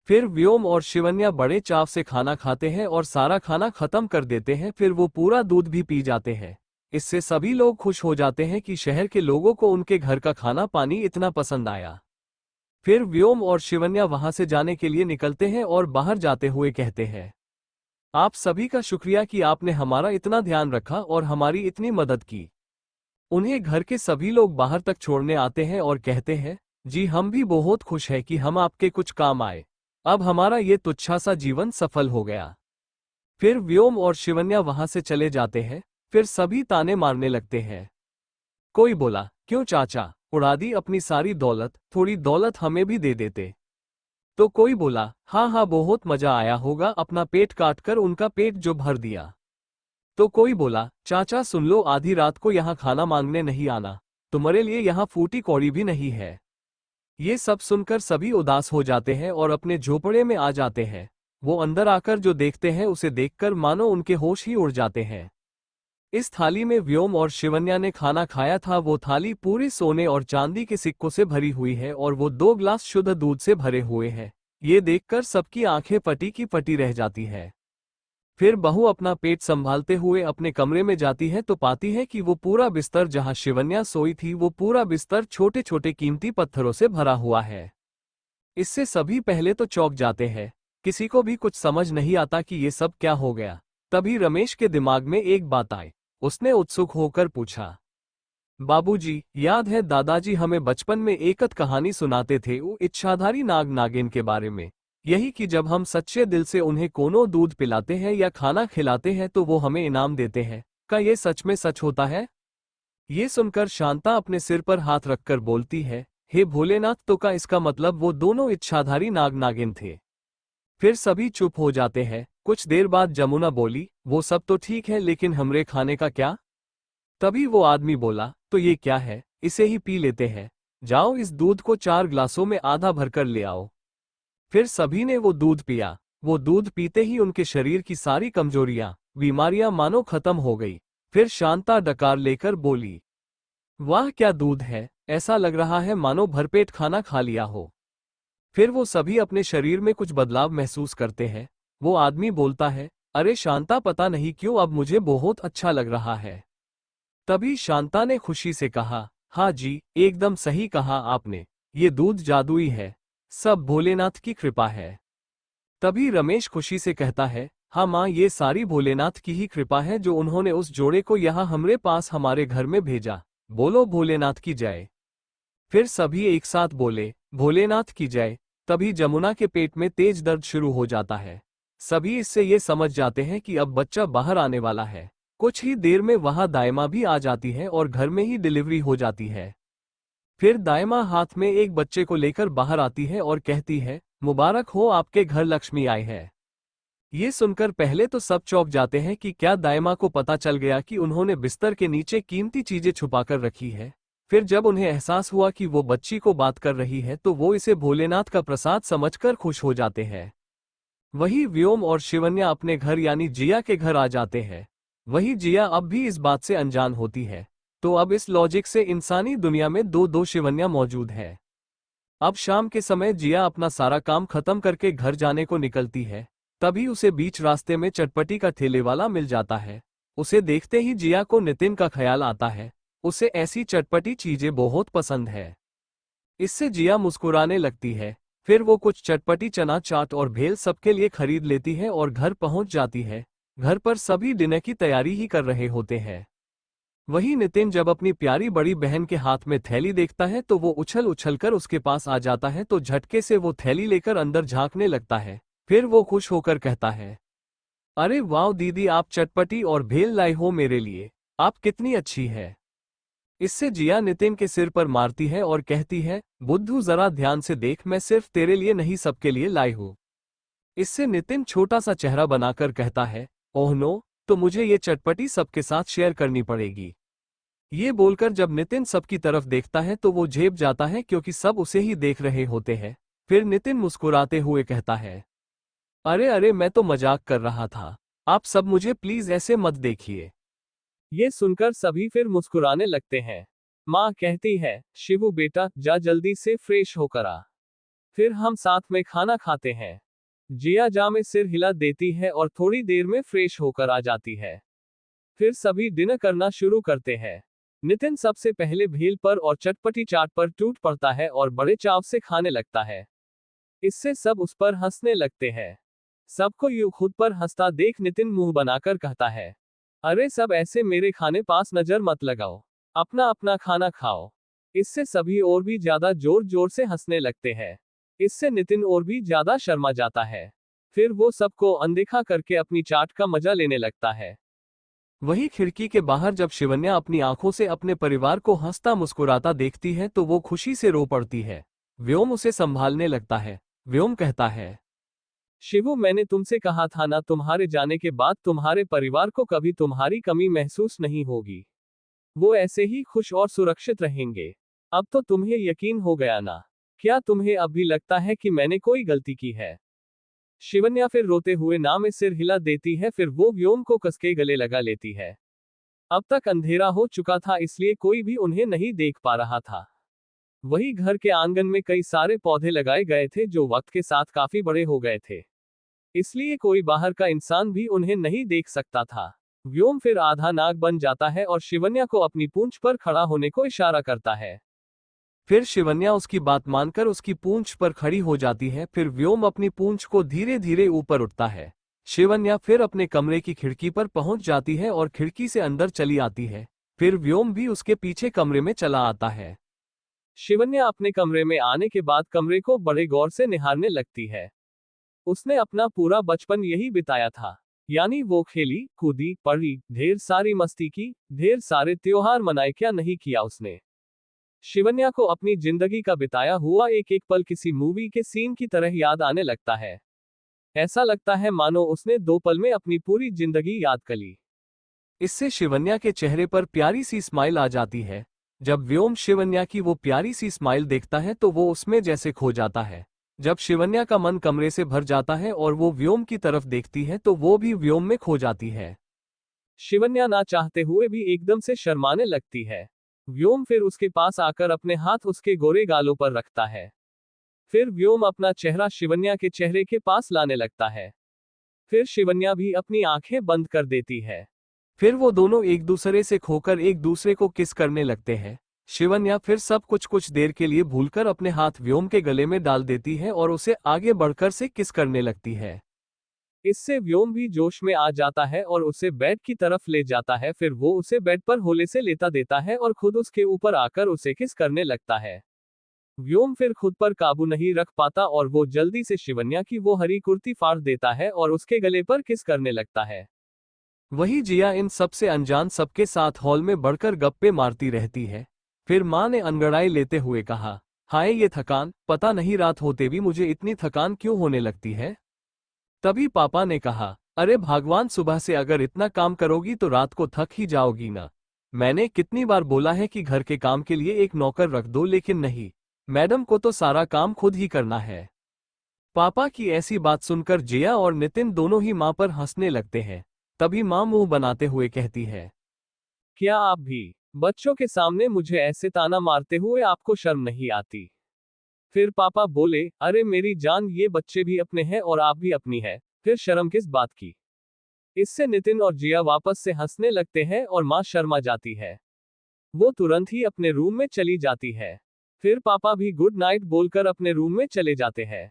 फिर व्योम और शिवन्या बड़े चाव से खाना खाते हैं और सारा खाना खत्म कर देते हैं। फिर वो पूरा दूध भी पी जाते हैं। इससे सभी लोग खुश हो जाते हैं कि शहर के लोगों को उनके घर का खाना पानी इतना पसंद आया। फिर व्योम और शिवन्या वहां से जाने के लिए निकलते हैं और बाहर जाते हुए कहते हैं, आप सभी का शुक्रिया कि आपने हमारा इतना ध्यान रखा और हमारी इतनी मदद की। उन्हें घर के सभी लोग बाहर तक छोड़ने आते हैं और कहते हैं, जी हम भी बहुत खुश हैं कि हम आपके कुछ काम आए। अब हमारा ये तुच्छा सा जीवन सफल हो गया। फिर व्योम और शिवन्या वहां से चले जाते हैं। फिर सभी ताने मारने लगते हैं। कोई बोला, क्यों चाचा, उड़ा दी अपनी सारी दौलत, थोड़ी दौलत हमें भी दे देते। तो कोई बोला, हाँ हाँ बहुत मजा आया होगा, अपना पेट काट कर उनका पेट जो भर दिया। तो कोई बोला, चाचा सुन लो, आधी रात को यहाँ खाना मांगने नहीं आना, तुम्हारे लिए यहाँ फूटी कौड़ी भी नहीं है। ये सब सुनकर सभी उदास हो जाते हैं और अपने झोपड़े में आ जाते हैं। वो अंदर आकर जो देखते हैं उसे देखकर मानो उनके होश ही उड़ जाते हैं। इस थाली में व्योम और शिवन्या ने खाना खाया था, वो थाली पूरी सोने और चांदी के सिक्कों से भरी हुई है और वो 2 ग्लास शुद्ध दूध से भरे हुए हैं। ये देखकर सबकी आंखें पटी की पटी रह जाती है। फिर बहू अपना पेट संभालते हुए अपने कमरे में जाती है तो पाती है कि वो पूरा बिस्तर जहां शिवन्या सोई थी वो पूरा बिस्तर छोटे छोटे कीमती पत्थरों से भरा हुआ है। इससे सभी पहले तो चौंक जाते हैं, किसी को भी कुछ समझ नहीं आता कि ये सब क्या हो गया। तभी रमेश के दिमाग में एक बात आई। उसने उत्सुक होकर पूछा, बाबूजी, याद है दादाजी हमें बचपन में एकत कहानी सुनाते थे वो इच्छाधारी नाग नागिन के बारे में, यही कि जब हम सच्चे दिल से उन्हें कोनो दूध पिलाते हैं या खाना खिलाते हैं तो वो हमें इनाम देते हैं। क्या ये सच में सच होता है? ये सुनकर शांता अपने सिर पर हाथ रखकर बोलती है, हे भोलेनाथ, तो का इसका मतलब वो दोनों इच्छाधारी नाग नागिन थे। फिर सभी चुप हो जाते हैं। कुछ देर बाद जमुना बोली, वो सब तो ठीक है लेकिन हमरे खाने का क्या? तभी वो आदमी बोला, तो ये क्या है, इसे ही पी लेते हैं। जाओ इस दूध को 4 ग्लासों में आधा भरकर ले आओ। फिर सभी ने वो दूध पिया। वो दूध पीते ही उनके शरीर की सारी कमजोरियां, बीमारियां मानो खत्म हो गई। फिर शांता डकार लेकर बोली, वाह क्या दूध है, ऐसा लग रहा है मानो भरपेट खाना खा लिया हो। फिर वो सभी अपने शरीर में कुछ बदलाव महसूस करते हैं। वो आदमी बोलता है, अरे शांता, पता नहीं क्यों अब मुझे बहुत अच्छा लग रहा है। तभी शांता ने खुशी से कहा, हाँ जी, एकदम सही कहा आपने, ये दूध जादुई है, सब भोलेनाथ की कृपा है। तभी रमेश खुशी से कहता है, हाँ माँ, ये सारी भोलेनाथ की ही कृपा है जो उन्होंने उस जोड़े को यहाँ हमरे पास हमारे घर में भेजा। बोलो भोलेनाथ की जय। फिर सभी एक साथ बोले, भोलेनाथ की जय। तभी जमुना के पेट में तेज दर्द शुरू हो जाता है। सभी इससे ये समझ जाते हैं कि अब बच्चा बाहर आने वाला है। कुछ ही देर में वहां दाइमा भी आ जाती है और घर में ही डिलीवरी हो जाती है। फिर दाइमा हाथ में एक बच्चे को लेकर बाहर आती है और कहती है, मुबारक हो, आपके घर लक्ष्मी आई है। ये सुनकर पहले तो सब चौंक जाते हैं कि क्या दाइमा को पता चल गया कि उन्होंने बिस्तर के नीचे कीमती चीजें छुपाकर रखी है। फिर जब उन्हें एहसास हुआ कि वो बच्ची को बात कर रही है तो वो इसे भोलेनाथ का प्रसाद समझकर खुश हो जाते हैं। वही व्योम और शिवन्या अपने घर यानी जिया के घर आ जाते हैं। वही जिया अब भी इस बात से अनजान होती है। तो अब इस लॉजिक से इंसानी दुनिया में दो दो शिवन्या मौजूद है। अब शाम के समय जिया अपना सारा काम खत्म करके घर जाने को निकलती है। तभी उसे बीच रास्ते में चटपटी का ठेले वाला मिल जाता है। उसे देखते ही जिया को नितिन का ख्याल आता है। उसे ऐसी चटपटी चीजें बहुत पसंद है। इससे जिया मुस्कुराने लगती है। फिर वो कुछ चटपटी चना चाट और भेल सबके लिए खरीद लेती है और घर पहुंच जाती है। घर पर सभी डिनर की तैयारी ही कर रहे होते हैं। वही नितिन जब अपनी प्यारी बड़ी बहन के हाथ में थैली देखता है तो वो उछल उछल कर उसके पास आ जाता है तो झटके से वो थैली लेकर अंदर झांकने लगता है। फिर वो खुश होकर कहता है, अरे वाह दीदी, आप चटपटी और भेल लाई हो मेरे लिए, आप कितनी अच्छी है। इससे जिया नितिन के सिर पर मारती है और कहती है, बुद्धू जरा ध्यान से देख, मैं सिर्फ तेरे लिए नहीं सबके लिए लाई हूं। इससे नितिन छोटा सा चेहरा बनाकर कहता है, ओह नो, तो मुझे ये चटपटी सबके साथ शेयर करनी पड़ेगी। ये बोलकर जब नितिन सबकी तरफ देखता है तो वो झेप जाता है क्योंकि सब उसे ही देख रहे होते हैं। फिर नितिन मुस्कुराते हुए कहता है, अरे अरे, मैं तो मजाक कर रहा था, आप सब मुझे प्लीज ऐसे मत देखिए। ये सुनकर सभी फिर मुस्कुराने लगते हैं। माँ कहती है, शिवू बेटा, जा जल्दी से फ्रेश होकर आ, फिर हम साथ में खाना खाते हैं। जिया जा में सिर हिला देती है और थोड़ी देर में फ्रेश होकर आ जाती है। फिर सभी डिनर करना शुरू करते हैं। नितिन सबसे पहले भेल पर और चटपटी चाट पर टूट पड़ता है और बड़े चाव से खाने लगता है। इससे सब उस पर हंसने लगते हैं। सबको यूं खुद पर हंसता देख नितिन मुंह बनाकर कहता है, अरे सब ऐसे मेरे खाने पास नजर मत लगाओ, अपना अपना खाना खाओ। इससे सभी और भी ज्यादा जोर जोर से हंसने लगते हैं। इससे नितिन और भी ज्यादा शर्मा जाता है। फिर वो सबको अनदेखा करके अपनी चाट का मजा लेने लगता है। वही खिड़की के बाहर जब शिवन्या अपनी आंखों से अपने परिवार को हंसता मुस्कुराता देखती है तो वो खुशी से रो पड़ती है। व्योम उसे संभालने लगता है। व्योम कहता है, शिवू, मैंने तुमसे कहा था ना, तुम्हारे जाने के बाद तुम्हारे परिवार को कभी तुम्हारी कमी महसूस नहीं होगी। वो ऐसे ही खुश और सुरक्षित रहेंगे। अब तो तुम्हें यकीन हो गया ना? क्या तुम्हें अब भी लगता है कि मैंने कोई गलती की है? शिवन्या फिर रोते हुए ना में सिर हिला देती है। फिर वो व्योम को कसके गले लगा लेती है। अब तक अंधेरा हो चुका था इसलिए कोई भी उन्हें नहीं देख पा रहा था। वही घर के आंगन में कई सारे पौधे लगाए गए थे जो वक्त के साथ काफी बड़े हो गए थे, इसलिए कोई बाहर का इंसान भी उन्हें नहीं देख सकता था। व्योम फिर आधा नाग बन जाता है और शिवन्या को अपनी पूंछ पर खड़ा होने को इशारा करता है। फिर शिवन्या उसकी बात मानकर उसकी पूंछ पर खड़ी हो जाती है। फिर व्योम अपनी पूंछ को धीरे धीरे ऊपर उठता है। शिवन्या फिर अपने कमरे की खिड़की पर पहुंच जाती है और खिड़की से अंदर चली आती है। फिर व्योम भी उसके पीछे कमरे में चला आता है। शिवन्या अपने कमरे में आने के बाद कमरे को बड़े गौर से निहारने लगती है। उसने अपना पूरा बचपन यही बिताया था, यानी वो खेली कूदी पढ़ी, ढेर सारी मस्ती की, ढेर सारे त्योहार मनाए, क्या नहीं किया उसने। शिवन्या को अपनी जिंदगी का बिताया हुआ एक एक पल किसी मूवी के सीन की तरह याद आने लगता है। ऐसा लगता है मानो उसने 2 पल में अपनी पूरी जिंदगी याद कर ली। इससे शिवन्या के चेहरे पर प्यारी सी स्माइल आ जाती है। जब व्योम शिवन्या की वो प्यारी सी स्माइल देखता है तो वो उसमें जैसे खो जाता है। जब शिवन्या का मन कमरे से भर जाता है और वो व्योम की तरफ देखती है तो वो भी व्योम में खो जाती है। शिवन्या ना चाहते हुए भी एकदम से शर्माने लगती है। व्योम फिर उसके पास आकर अपने हाथ उसके गोरे गालों पर रखता है। फिर व्योम अपना चेहरा शिवन्या के चेहरे के पास लाने लगता है। फिर शिवन्या भी अपनी आंखें बंद कर देती है। फिर वो दोनों एक दूसरे से खोकर एक दूसरे को किस करने लगते हैं। शिवन्या फिर सब कुछ देर के लिए भूलकर अपने हाथ व्योम के गले में डाल देती है और उसे आगे बढ़कर से किस करने लगती है। इससे व्योम भी जोश में आ जाता है और उसे बेड की तरफ ले जाता है। फिर वो उसे बेड पर होले से लेटा देता है और खुद उसके ऊपर आकर उसे किस करने लगता है। व्योम फिर खुद पर काबू नहीं रख पाता और वो जल्दी से शिवन्या की वो हरी कुर्ती फाड़ देता है और उसके गले पर किस करने लगता है। वही जिया इन सबसे अनजान सबके साथ हॉल में बढ़कर गप्पे मारती रहती है। फिर माँ ने अंगड़ाई लेते हुए कहा, हाय ये थकान, पता नहीं रात होते भी मुझे इतनी थकान क्यों होने लगती है। तभी पापा ने कहा, अरे भगवान, सुबह से अगर इतना काम करोगी तो रात को थक ही जाओगी ना। मैंने कितनी बार बोला है कि घर के काम के लिए एक नौकर रख दो, लेकिन नहीं, मैडम को तो सारा काम खुद ही करना है। पापा की ऐसी बात सुनकर जिया और नितिन दोनों ही माँ पर हंसने लगते हैं। तभी माँ मुंह बनाते हुए कहती है, क्या आप भी बच्चों के सामने मुझे ऐसे ताना मारते हुए आपको शर्म नहीं आती। फिर पापा बोले, अरे मेरी जान, ये बच्चे भी अपने हैं और आप भी अपनी है, फिर शर्म किस बात की। इससे नितिन और जिया वापस से हंसने लगते हैं और माँ शर्मा जाती है। वो तुरंत ही अपने रूम में चली जाती है। फिर पापा भी गुड नाइट बोलकर अपने रूम में चले जाते हैं।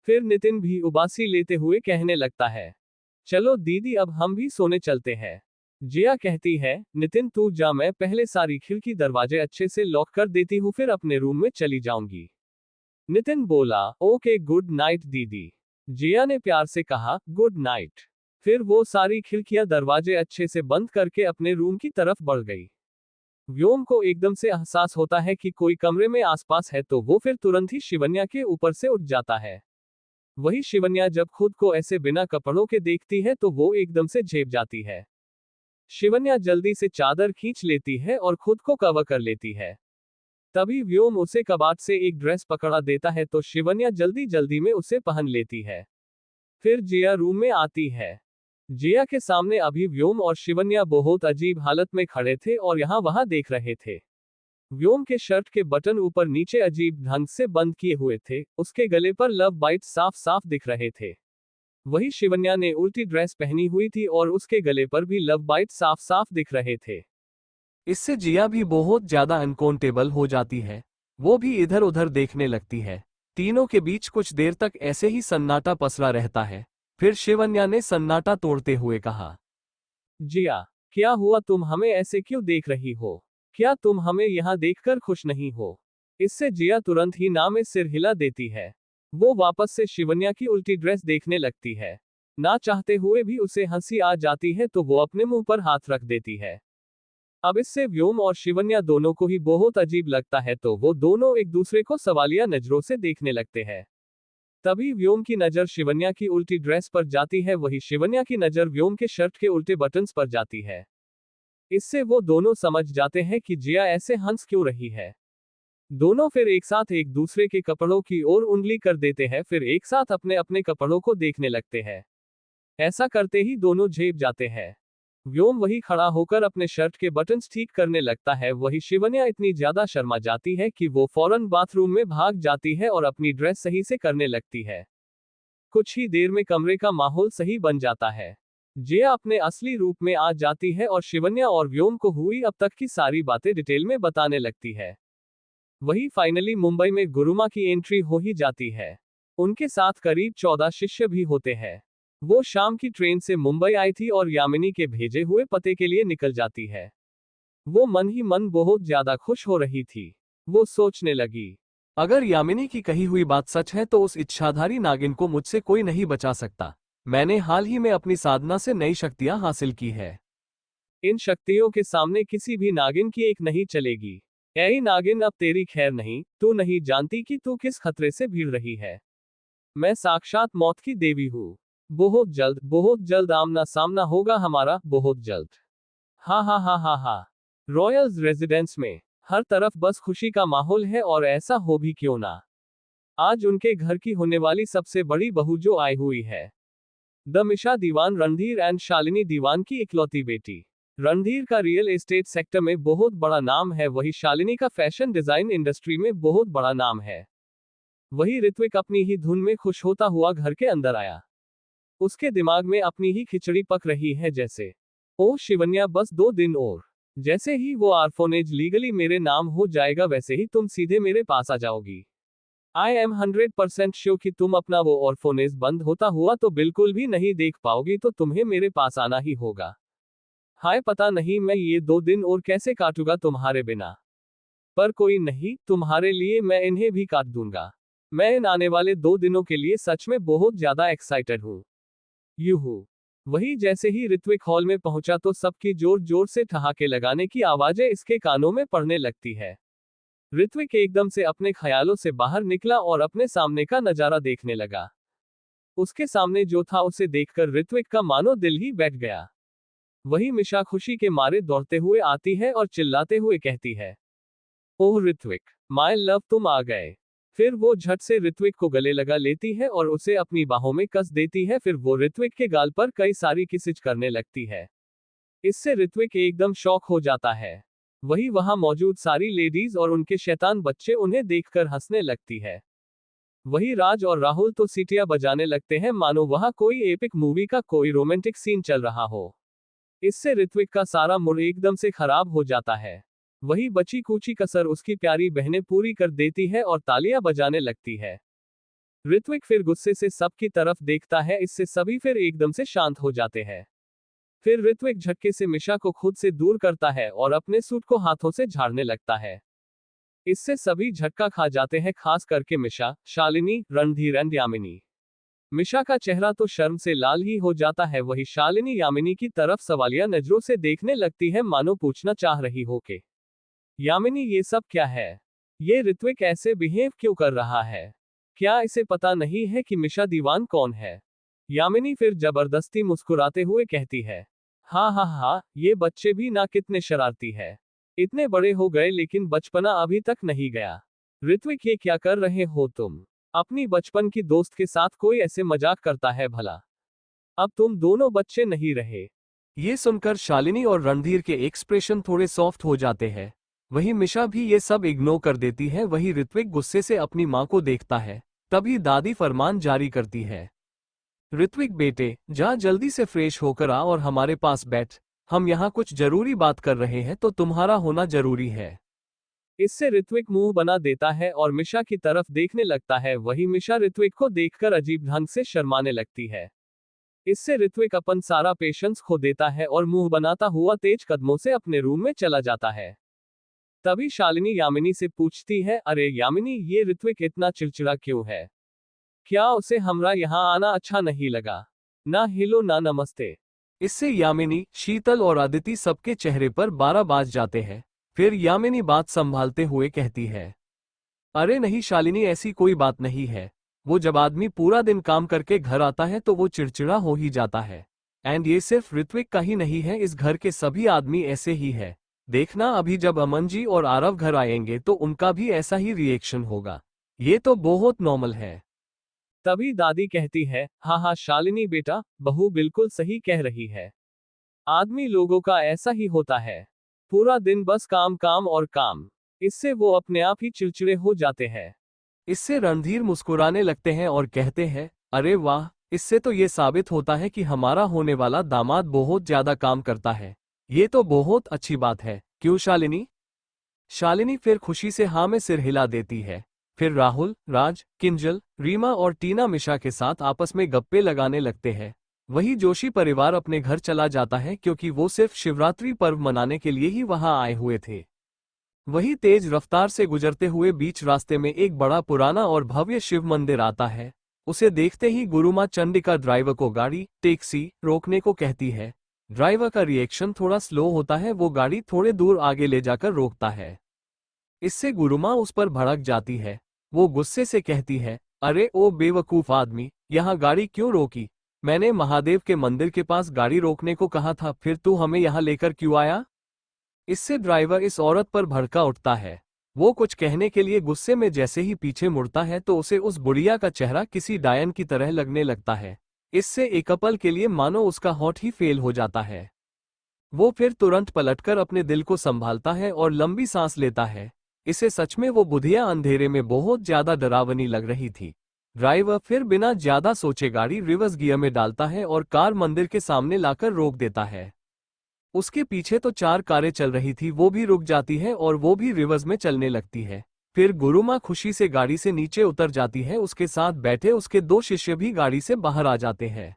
फिर नितिन भी उबासी लेते हुए कहने लगता है, चलो दीदी अब हम भी सोने चलते हैं। जिया कहती है, नितिन तू जा, मैं पहले सारी खिड़की दरवाजे अच्छे से लॉक कर देती हूँ, फिर अपने रूम में चली जाऊंगी। नितिन बोला, ओके गुड नाइट दीदी। जिया ने प्यार से कहा, गुड नाइट। फिर वो सारी खिड़कियां दरवाजे अच्छे से बंद करके अपने रूम की तरफ बढ़ गई। व्योम को एकदम से एहसास होता है कि कोई कमरे में आसपास है तो वो फिर तुरंत ही शिवन्या के ऊपर से उठ जाता है। वही शिवन्या जब खुद को ऐसे बिना कपड़ों के देखती है तो वो एकदम से झेप जाती है। शिवन्या जल्दी से चादर खींच लेती है और खुद को कवर कर लेती है। तभी व्योम उसे कबाट से एक ड्रेस पकड़ा देता है तो शिवन्या जल्दी जल्दी में उसे पहन लेती है। फिर जिया रूम में आती है। जिया के सामने अभी व्योम और शिवन्या बहुत अजीब हालत में खड़े थे और यहाँ वहां देख रहे थे। व्योम के शर्ट के बटन ऊपर नीचे अजीब ढंग से बंद किए हुए थे, उसके गले पर लव बाइट साफ साफ दिख रहे थे। वही शिवन्या ने उल्टी ड्रेस पहनी हुई थी और उसके गले पर भी लव बाइट साफ साफ दिख रहे थे। इससे जिया भी बहुत ज्यादा अनकंफर्टेबल हो जाती है। वो भी इधर उधर देखने लगती है। तीनों के बीच कुछ देर तक ऐसे ही सन्नाटा पसरा रहता है। फिर शिवन्या ने सन्नाटा तोड़ते हुए कहा, जिया, क्या हुआ, तुम हमें ऐसे क्यों देख रही हो? क्या तुम हमें यहाँ देखकर खुश नहीं हो? इससे जिया तुरंत ही ना में सिर हिला देती है। वो वापस से शिवन्या की उल्टी ड्रेस देखने लगती है। ना चाहते हुए भी उसे हंसी आ जाती है तो वो अपने मुंह पर हाथ रख देती है। अब इससे व्योम और शिवन्या दोनों को ही बहुत अजीब लगता है तो वो दोनों एक दूसरे को सवालिया नजरों से देखने लगते हैं। तभी व्योम की नजर शिवन्या की उल्टी ड्रेस पर जाती है, वही शिवन्या की नजर व्योम के शर्ट के उल्टे बटन्स पर जाती है। इससे वो दोनों समझ जाते हैं कि जिया ऐसे हंस क्यों रही है। दोनों फिर एक साथ एक दूसरे के कपड़ों की ओर उंगली कर देते हैं, फिर एक साथ अपने अपने कपड़ों को देखने लगते हैं। ऐसा करते ही दोनों झेप जाते हैं। व्योम वही खड़ा होकर अपने शर्ट के बटन्स ठीक करने लगता है। वही शिवन्या इतनी ज्यादा शर्मा जाती है कि वो फौरन बाथरूम में भाग जाती है और अपनी ड्रेस सही से करने लगती है। कुछ ही देर में कमरे का माहौल सही बन जाता है। जया अपने असली रूप में आ जाती है और शिवन्या और व्योम को हुई अब तक की सारी बातें डिटेल में बताने लगती है। वही फाइनली मुंबई में गुरुमा की एंट्री हो ही जाती है। उनके साथ करीब 14 शिष्य भी होते हैं। वो शाम की ट्रेन से मुंबई आई थी और यामिनी के भेजे हुए पते के लिए निकल जाती है। वो मन ही मन बहुत ज्यादा खुश हो रही थी। वो सोचने लगी, अगर यामिनी की कही हुई बात सच है तो उस इच्छाधारी नागिन को मुझसे कोई नहीं बचा सकता। मैंने हाल ही में अपनी साधना से नई शक्तियां हासिल की है। इन शक्तियों के सामने किसी भी नागिन की एक नहीं चलेगी। ऐ नागिन, अब तेरी खैर नहीं, तू नहीं जानती कि तू किस खतरे से भीड़ रही है। मैं साक्षात मौत की देवी हूँ। बहुत जल्द आमना सामना होगा हमारा, बहुत जल्द। हा हा हा हा हा। रॉयल्स रेजिडेंस में हर तरफ बस खुशी का माहौल है, और ऐसा हो भी क्यों ना। आज उनके घर की होने वाली सबसे बड़ी बहू जो आई हुई है, द मिशा दीवान, रणधीर एंड शालिनी दीवान की इकलौती बेटी। रणधीर का रियल एस्टेट सेक्टर में बहुत बड़ा नाम है, वही शालिनी का फैशन डिजाइन इंडस्ट्री में बहुत बड़ा नाम है। वही ऋत्विक अपनी ही धुन में खुश होता हुआ घर के अंदर आया। उसके दिमाग में अपनी ही खिचड़ी पक रही है जैसे, ओ शिवन्या, बस 2 दिन और। जैसे ही वो आर्फोनेज लीगली मेरे नाम हो जाएगा वैसे ही तुम सीधे मेरे पास आ जाओगी। आई एम 100% श्योर कि तुम अपना वो ऑर्फोनेज बंद होता हुआ तो बिल्कुल भी नहीं देख पाओगी, तो तुम्हें मेरे पास आना ही होगा। हाय, पता नहीं मैं ये 2 दिन और कैसे काटूंगा तुम्हारे बिना। पर कोई नहीं, तुम्हारे लिए मैं इन्हें भी काट दूंगा। मैं इन आने वाले 2 दिनों के लिए सच में बहुत ज्यादा एक्साइटेड हूँ। यूहू। वही जैसे ही ऋत्विक हॉल में पहुंचा तो सबकी जोर जोर से ठहाके लगाने की आवाजें इसके कानों में पड़ने लगती है। ऋत्विक एकदम से अपने ख्यालों से बाहर निकला और अपने सामने का नजारा देखने लगा। उसके सामने जो था उसे देखकर ऋत्विक का मानो दिल ही बैठ गया। वही मिशा खुशी के मारे दौड़ते हुए आती है और चिल्लाते हुए कहती है, ओह ऋत्विक, माय लव, तुम आ गए। फिर वो झट से ऋत्विक को गले लगा लेती है और उसे अपनी बाहों में कस देती है। फिर वो ऋत्विक के गाल पर कई सारी किसिज करने लगती है। इससे ऋत्विक एकदम शॉक हो जाता है। वही वहां मौजूद सारी लेडीज और उनके शैतान बच्चे उन्हें देखकर हंसने लगती है। वही राज और राहुल तो सीटियां बजाने लगते हैं मानो वहां कोई एपिक मूवी का कोई रोमांटिक सीन चल रहा हो। इससे ऋत्विक का सारा मूड एकदम से खराब हो जाता है। वही बची कूची कसर उसकी प्यारी बहनें पूरी कर देती है और तालियां बजाने लगती है। ऋत्विक फिर गुस्से से सबकी तरफ देखता है, इससे सभी फिर एकदम से शांत हो जाते हैं। फिर ऋत्विक झटके से मिशा को खुद से दूर करता है और अपने सूट को हाथों से झाड़ने लगता है। इससे सभी झटका खा जाते हैं, खास करके मिशा, शालिनी, रणधीर एंड यामिनी। मिशा का चेहरा तो शर्म से लाल ही हो जाता है। वही शालिनी यामिनी की तरफ सवालिया नजरों से देखने लगती है मानो पूछना चाह रही हो के, यामिनी ये सब क्या है? ये ऋत्विक ऐसे बिहेव क्यों कर रहा है? क्या इसे पता नहीं है कि मिशा दीवान कौन है? यामिनी फिर जबरदस्ती मुस्कुराते हुए कहती है, हाँ हाँ हाँ, ये बच्चे भी ना कितने शरारती है। इतने बड़े हो गए लेकिन बचपना अभी तक नहीं गया। ऋत्विक, ये क्या कर रहे हो तुम? अपनी बचपन की दोस्त के साथ कोई ऐसे मजाक करता है भला? अब तुम दोनों बच्चे नहीं रहे। ये सुनकर शालिनी और रणधीर के एक्सप्रेशन थोड़े सॉफ्ट हो जाते हैं। वही मिशा भी ये सब इग्नोर कर देती है। वही ऋत्विक गुस्से से अपनी मां को देखता है। तभी दादी फरमान जारी करती है, ऋत्विक बेटे, जा जल्दी से फ्रेश होकर आ और हमारे पास बैठ। हम यहाँ कुछ जरूरी बात कर रहे हैं तो तुम्हारा होना जरूरी है। इससे ऋत्विक मुंह बना देता है और मिशा की तरफ देखने लगता है। वही मिशा ऋत्विक को देखकर अजीब ढंग से शर्माने लगती है। इससे ऋत्विक अपन सारा पेशेंस खो देता है और मुंह बनाता हुआ तेज कदमों से अपने रूम में चला जाता है। तभी शालिनी यामिनी से पूछती है, अरे यामिनी, ये ऋत्विक इतना चिड़चिड़ा क्यों है? क्या उसे हमरा यहाँ आना अच्छा नहीं लगा? ना हेलो ना नमस्ते। इससे यामिनी, शीतल और अदिति सबके चेहरे पर 12 बाज जाते हैं। फिर यामिनी बात संभालते हुए कहती है, अरे नहीं शालिनी, ऐसी कोई बात नहीं है। वो जब आदमी पूरा दिन काम करके घर आता है तो वो चिड़चिड़ा हो ही जाता है। एंड ये सिर्फ ऋत्विक का ही नहीं है, इस घर के सभी आदमी ऐसे ही है। देखना अभी जब अमन जी और आरव घर आएंगे तो उनका भी ऐसा ही रिएक्शन होगा। ये तो बहुत नॉर्मल है। तभी दादी कहती है, हाँ हाँ शालिनी बेटा, बहू बिल्कुल सही कह रही है। आदमी लोगों का ऐसा ही होता है, पूरा दिन बस काम काम और काम। इससे वो अपने आप ही चिड़चिड़े हो जाते हैं। इससे रणधीर मुस्कुराने लगते हैं और कहते हैं, अरे वाह, इससे तो ये साबित होता है कि हमारा होने वाला दामाद बहुत ज्यादा काम करता है। ये तो बहुत अच्छी बात है, क्यों शालिनी? शालिनी फिर खुशी से हाँ में सिर हिला देती है। फिर राहुल, राज, किंजल, रीमा और टीना मिशा के साथ आपस में गप्पे लगाने लगते हैं। वही जोशी परिवार अपने घर चला जाता है क्योंकि वो सिर्फ शिवरात्रि पर्व मनाने के लिए ही वहां आए हुए थे। वही तेज रफ्तार से गुजरते हुए बीच रास्ते में एक बड़ा पुराना और भव्य शिव मंदिर आता है। उसे देखते ही गुरुमाँ चंडिका ड्राइवर को गाड़ी, टैक्सी रोकने को कहती है। ड्राइवर का रिएक्शन थोड़ा स्लो होता है, वो गाड़ी थोड़े दूर आगे ले जाकर रोकता है। इससे गुरुमाँ उस पर भड़क जाती है। वो गुस्से से कहती है, अरे ओ बेवकूफ आदमी, यहाँ गाड़ी क्यों रोकी? मैंने महादेव के मंदिर के पास गाड़ी रोकने को कहा था, फिर तू हमें यहाँ लेकर क्यों आया? इससे ड्राइवर इस औरत पर भड़का उठता है। वो कुछ कहने के लिए गुस्से में जैसे ही पीछे मुड़ता है तो उसे उस बुढ़िया का चेहरा किसी डायन की तरह लगने लगता है। इससे एक पल के लिए मानो उसका हॉट ही फेल हो जाता है। वो फिर तुरंत पलटकर अपने दिल को संभालता है और लंबी सांस लेता है। इसे सच में वो बुढ़िया अंधेरे में बहुत ज्यादा डरावनी लग रही थी। ड्राइवर फिर बिना ज्यादा सोचे गाड़ी रिवर्स गियर में डालता है और कार मंदिर के सामने लाकर रोक देता है। उसके पीछे तो 4 कारें चल रही थी, वो भी रुक जाती है और वो भी रिवर्स में चलने लगती है। फिर गुरुमाँ खुशी से गाड़ी से नीचे उतर जाती है। उसके साथ बैठे उसके 2 शिष्य भी गाड़ी से बाहर आ जाते हैं।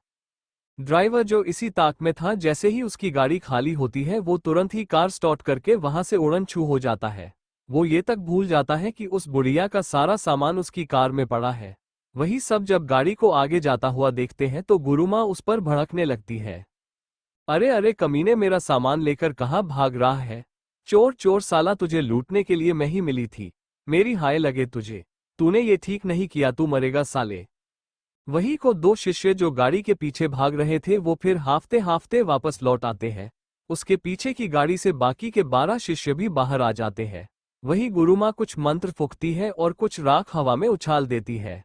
ड्राइवर जो इसी ताक में था, जैसे ही उसकी गाड़ी खाली होती है वो तुरंत ही कार स्टार्ट करके वहां से उड़न छू हो जाता है। वो ये तक भूल जाता है कि उस बुढ़िया का सारा सामान उसकी कार में पड़ा है। वही सब जब गाड़ी को आगे जाता हुआ देखते हैं तो गुरुमाँ उस पर भड़कने लगती है। अरे अरे कमीने, मेरा सामान लेकर कहाँ भाग रहा है? चोर चोर साला, तुझे लूटने के लिए मैं ही मिली थी। मेरी हाय लगे तुझे। तूने ये ठीक नहीं किया, तू मरेगा साले। वही को 2 शिष्य जो गाड़ी के पीछे भाग रहे थे वो फिर हाफते हाफते वापस लौट आते हैं। उसके पीछे की गाड़ी से बाकी के 12 शिष्य भी बाहर आ जाते हैं। वही गुरुमाँ कुछ मंत्र फूंकती है और कुछ राख हवा में उछाल देती है।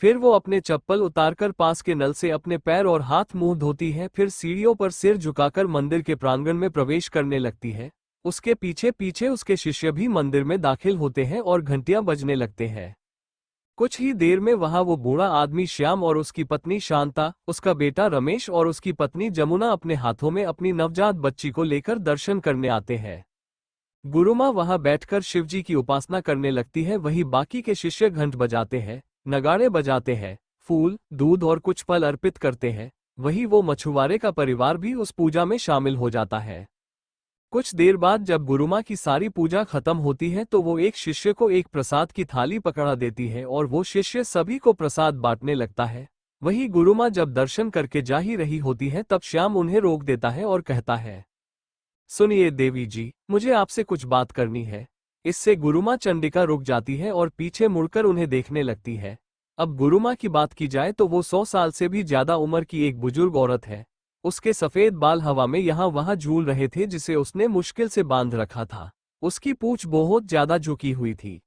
फिर वो अपने चप्पल उतारकर पास के नल से अपने पैर और हाथ मुंह धोती है। फिर सीढ़ियों पर सिर झुकाकर मंदिर के प्रांगण में प्रवेश करने लगती है। उसके पीछे पीछे उसके शिष्य भी मंदिर में दाखिल होते हैं और घंटियां बजने लगते हैं। कुछ ही देर में वहां वो बूढ़ा आदमी श्याम और उसकी पत्नी शांता, उसका बेटा रमेश और उसकी पत्नी जमुना अपने हाथों में अपनी नवजात बच्ची को लेकर दर्शन करने आते हैं। गुरुमाँ वहां बैठकर शिवजी की उपासना करने लगती है। वही बाकी के शिष्य घंट बजाते हैं, नगाड़े बजाते हैं, फूल, दूध और कुछ फल अर्पित करते हैं। वही वो मछुआरे का परिवार भी उस पूजा में शामिल हो जाता है। कुछ देर बाद जब गुरुमाँ की सारी पूजा खत्म होती है तो वो एक शिष्य को एक प्रसाद की थाली पकड़ा देती है और वो शिष्य सभी को प्रसाद बांटने लगता है। वही गुरुमाँ जब दर्शन करके जा ही रही होती है तब श्याम उन्हें रोक देता है और कहता है, सुनिए देवी जी, मुझे आपसे कुछ बात करनी है। इससे गुरुमाँ चंडिका रुक जाती है और पीछे मुड़कर उन्हें देखने लगती है। अब गुरुमाँ की बात की जाए तो वो 100 साल से भी ज्यादा उम्र की एक बुजुर्ग औरत है। उसके सफेद बाल हवा में यहाँ वहाँ झूल रहे थे जिसे उसने मुश्किल से बांध रखा था। उसकी पूंछ बहुत ज्यादा झुकी हुई थी।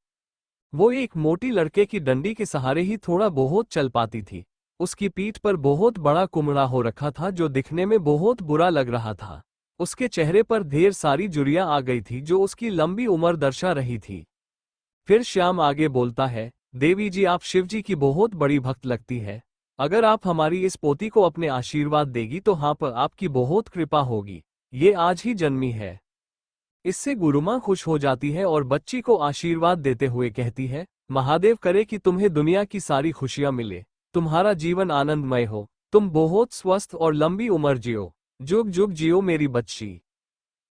वो एक मोटी लड़के की डंडी के सहारे ही थोड़ा बहुत चल पाती थी। उसकी पीठ पर बहुत बड़ा कुमड़ा हो रखा था जो दिखने में बहुत बुरा लग रहा था। उसके चेहरे पर ढेर सारी झुर्रियां आ गई थी जो उसकी लंबी उम्र दर्शा रही थी। फिर श्याम आगे बोलता है, देवी जी, आप शिवजी की बहुत बड़ी भक्त लगती है। अगर आप हमारी इस पोती को अपने आशीर्वाद देगी तो हाँ पर आपकी बहुत कृपा होगी। ये आज ही जन्मी है। इससे गुरुमाँ खुश हो जाती है और बच्ची को आशीर्वाद देते हुए कहती है, महादेव करे कि तुम्हें दुनिया की सारी खुशियां मिले, तुम्हारा जीवन आनंदमय हो, तुम बहुत स्वस्थ और लंबी उम्र जियो, जुग जुग जियो मेरी बच्ची।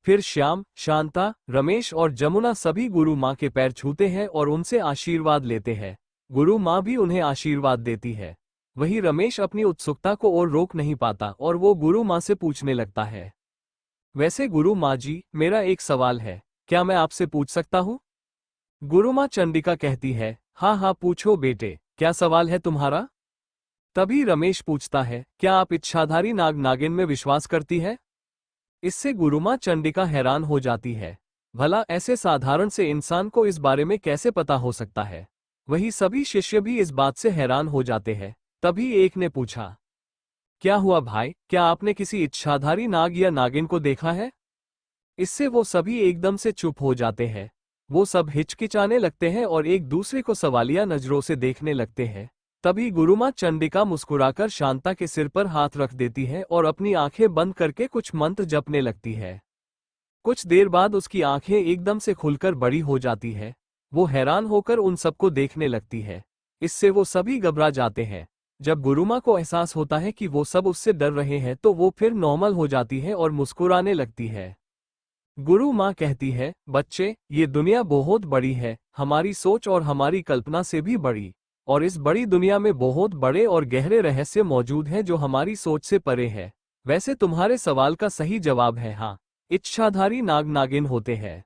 फिर श्याम, शांता, रमेश और जमुना सभी गुरु माँ के पैर छूते हैं और उनसे आशीर्वाद लेते हैं। गुरु माँ भी उन्हें आशीर्वाद देती है। वही रमेश अपनी उत्सुकता को और रोक नहीं पाता और वो गुरु माँ से पूछने लगता है, वैसे गुरु माँ जी, मेरा एक सवाल है, क्या मैं आपसे पूछ सकता हूँ? गुरु माँ चंडिका कहती है, हाँ हाँ पूछो बेटे, क्या सवाल है तुम्हारा? तभी रमेश पूछता है, क्या आप इच्छाधारी नाग नागिन में विश्वास करती है? इससे गुरुमाँ चंडिका हैरान हो जाती है। भला ऐसे साधारण से इंसान को इस बारे में कैसे पता हो सकता है? वही सभी शिष्य भी इस बात से हैरान हो जाते हैं। तभी एक ने पूछा, क्या हुआ भाई, क्या आपने किसी इच्छाधारी नाग या नागिन को देखा है? इससे वो सभी एकदम से चुप हो जाते हैं। वो सब हिचकिचाने लगते हैं और एक दूसरे को सवालिया नजरों से देखने लगते हैं। तभी गुरुमाँ चंडिका मुस्कुराकर शांता के सिर पर हाथ रख देती है और अपनी आंखें बंद करके कुछ मंत्र जपने लगती है। कुछ देर बाद उसकी आंखें एकदम से खुलकर बड़ी हो जाती है। वो हैरान होकर उन सबको देखने लगती है। इससे वो सभी घबरा जाते हैं। जब गुरुमाँ को एहसास होता है कि वो सब उससे डर रहे हैं तो वो फिर नॉर्मल हो जाती है और मुस्कुराने लगती है। गुरु माँ कहती है, बच्चे, ये दुनिया बहुत बड़ी है, हमारी सोच और हमारी कल्पना से भी बड़ी। और इस बड़ी दुनिया में बहुत बड़े और गहरे रहस्य मौजूद हैं जो हमारी सोच से परे है। वैसे तुम्हारे सवाल का सही जवाब है हाँ, इच्छाधारी नाग नागिन होते हैं।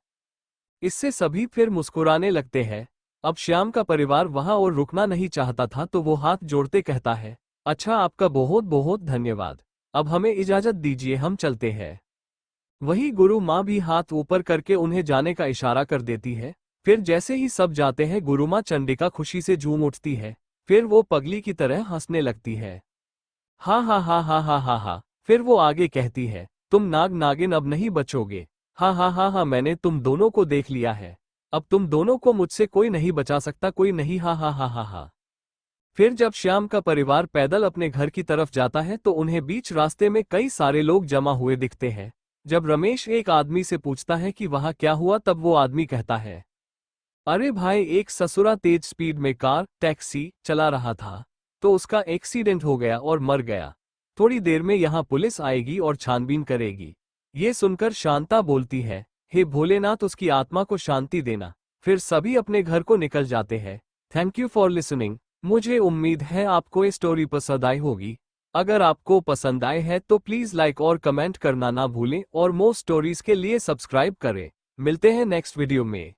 इससे सभी फिर मुस्कुराने लगते हैं। अब श्याम का परिवार वहां और रुकना नहीं चाहता था तो वो हाथ जोड़ते कहता है, अच्छा, आपका बहुत बहुत धन्यवाद। अब हमें इजाजत दीजिए, हम चलते हैं। वही गुरु माँ भी हाथ ऊपर करके उन्हें जाने का इशारा कर देती है। फिर जैसे ही सब जाते हैं गुरु माँ चंडिका खुशी से झूम उठती है। फिर वो पगली की तरह हंसने लगती है। हा हा हा हा हा हा हा। फिर वो आगे कहती है, तुम नाग नागिन अब नहीं बचोगे। हा हा हा हा, मैंने तुम दोनों को देख लिया है। अब तुम दोनों को मुझसे कोई नहीं बचा सकता, कोई नहीं। हा हा हा हा हा। फिर जब श्याम का परिवार पैदल अपने घर की तरफ जाता है तो उन्हें बीच रास्ते में कई सारे लोग जमा हुए दिखते हैं। जब रमेश एक आदमी से पूछता है कि वहां क्या हुआ तब वो आदमी कहता है, अरे भाई, एक ससुरा तेज स्पीड में कार टैक्सी चला रहा था तो उसका एक्सीडेंट हो गया और मर गया। थोड़ी देर में यहाँ पुलिस आएगी और छानबीन करेगी। ये सुनकर शांता बोलती है, हे भोलेनाथ, उसकी आत्मा को शांति देना। फिर सभी अपने घर को निकल जाते हैं। Thank you for listening. मुझे उम्मीद है आपको ये स्टोरी पसंद आई होगी। अगर आपको पसंद आए है तो प्लीज लाइक और कमेंट करना ना भूलें और मोर स्टोरीज के लिए सब्सक्राइब करें। मिलते हैं नेक्स्ट वीडियो में।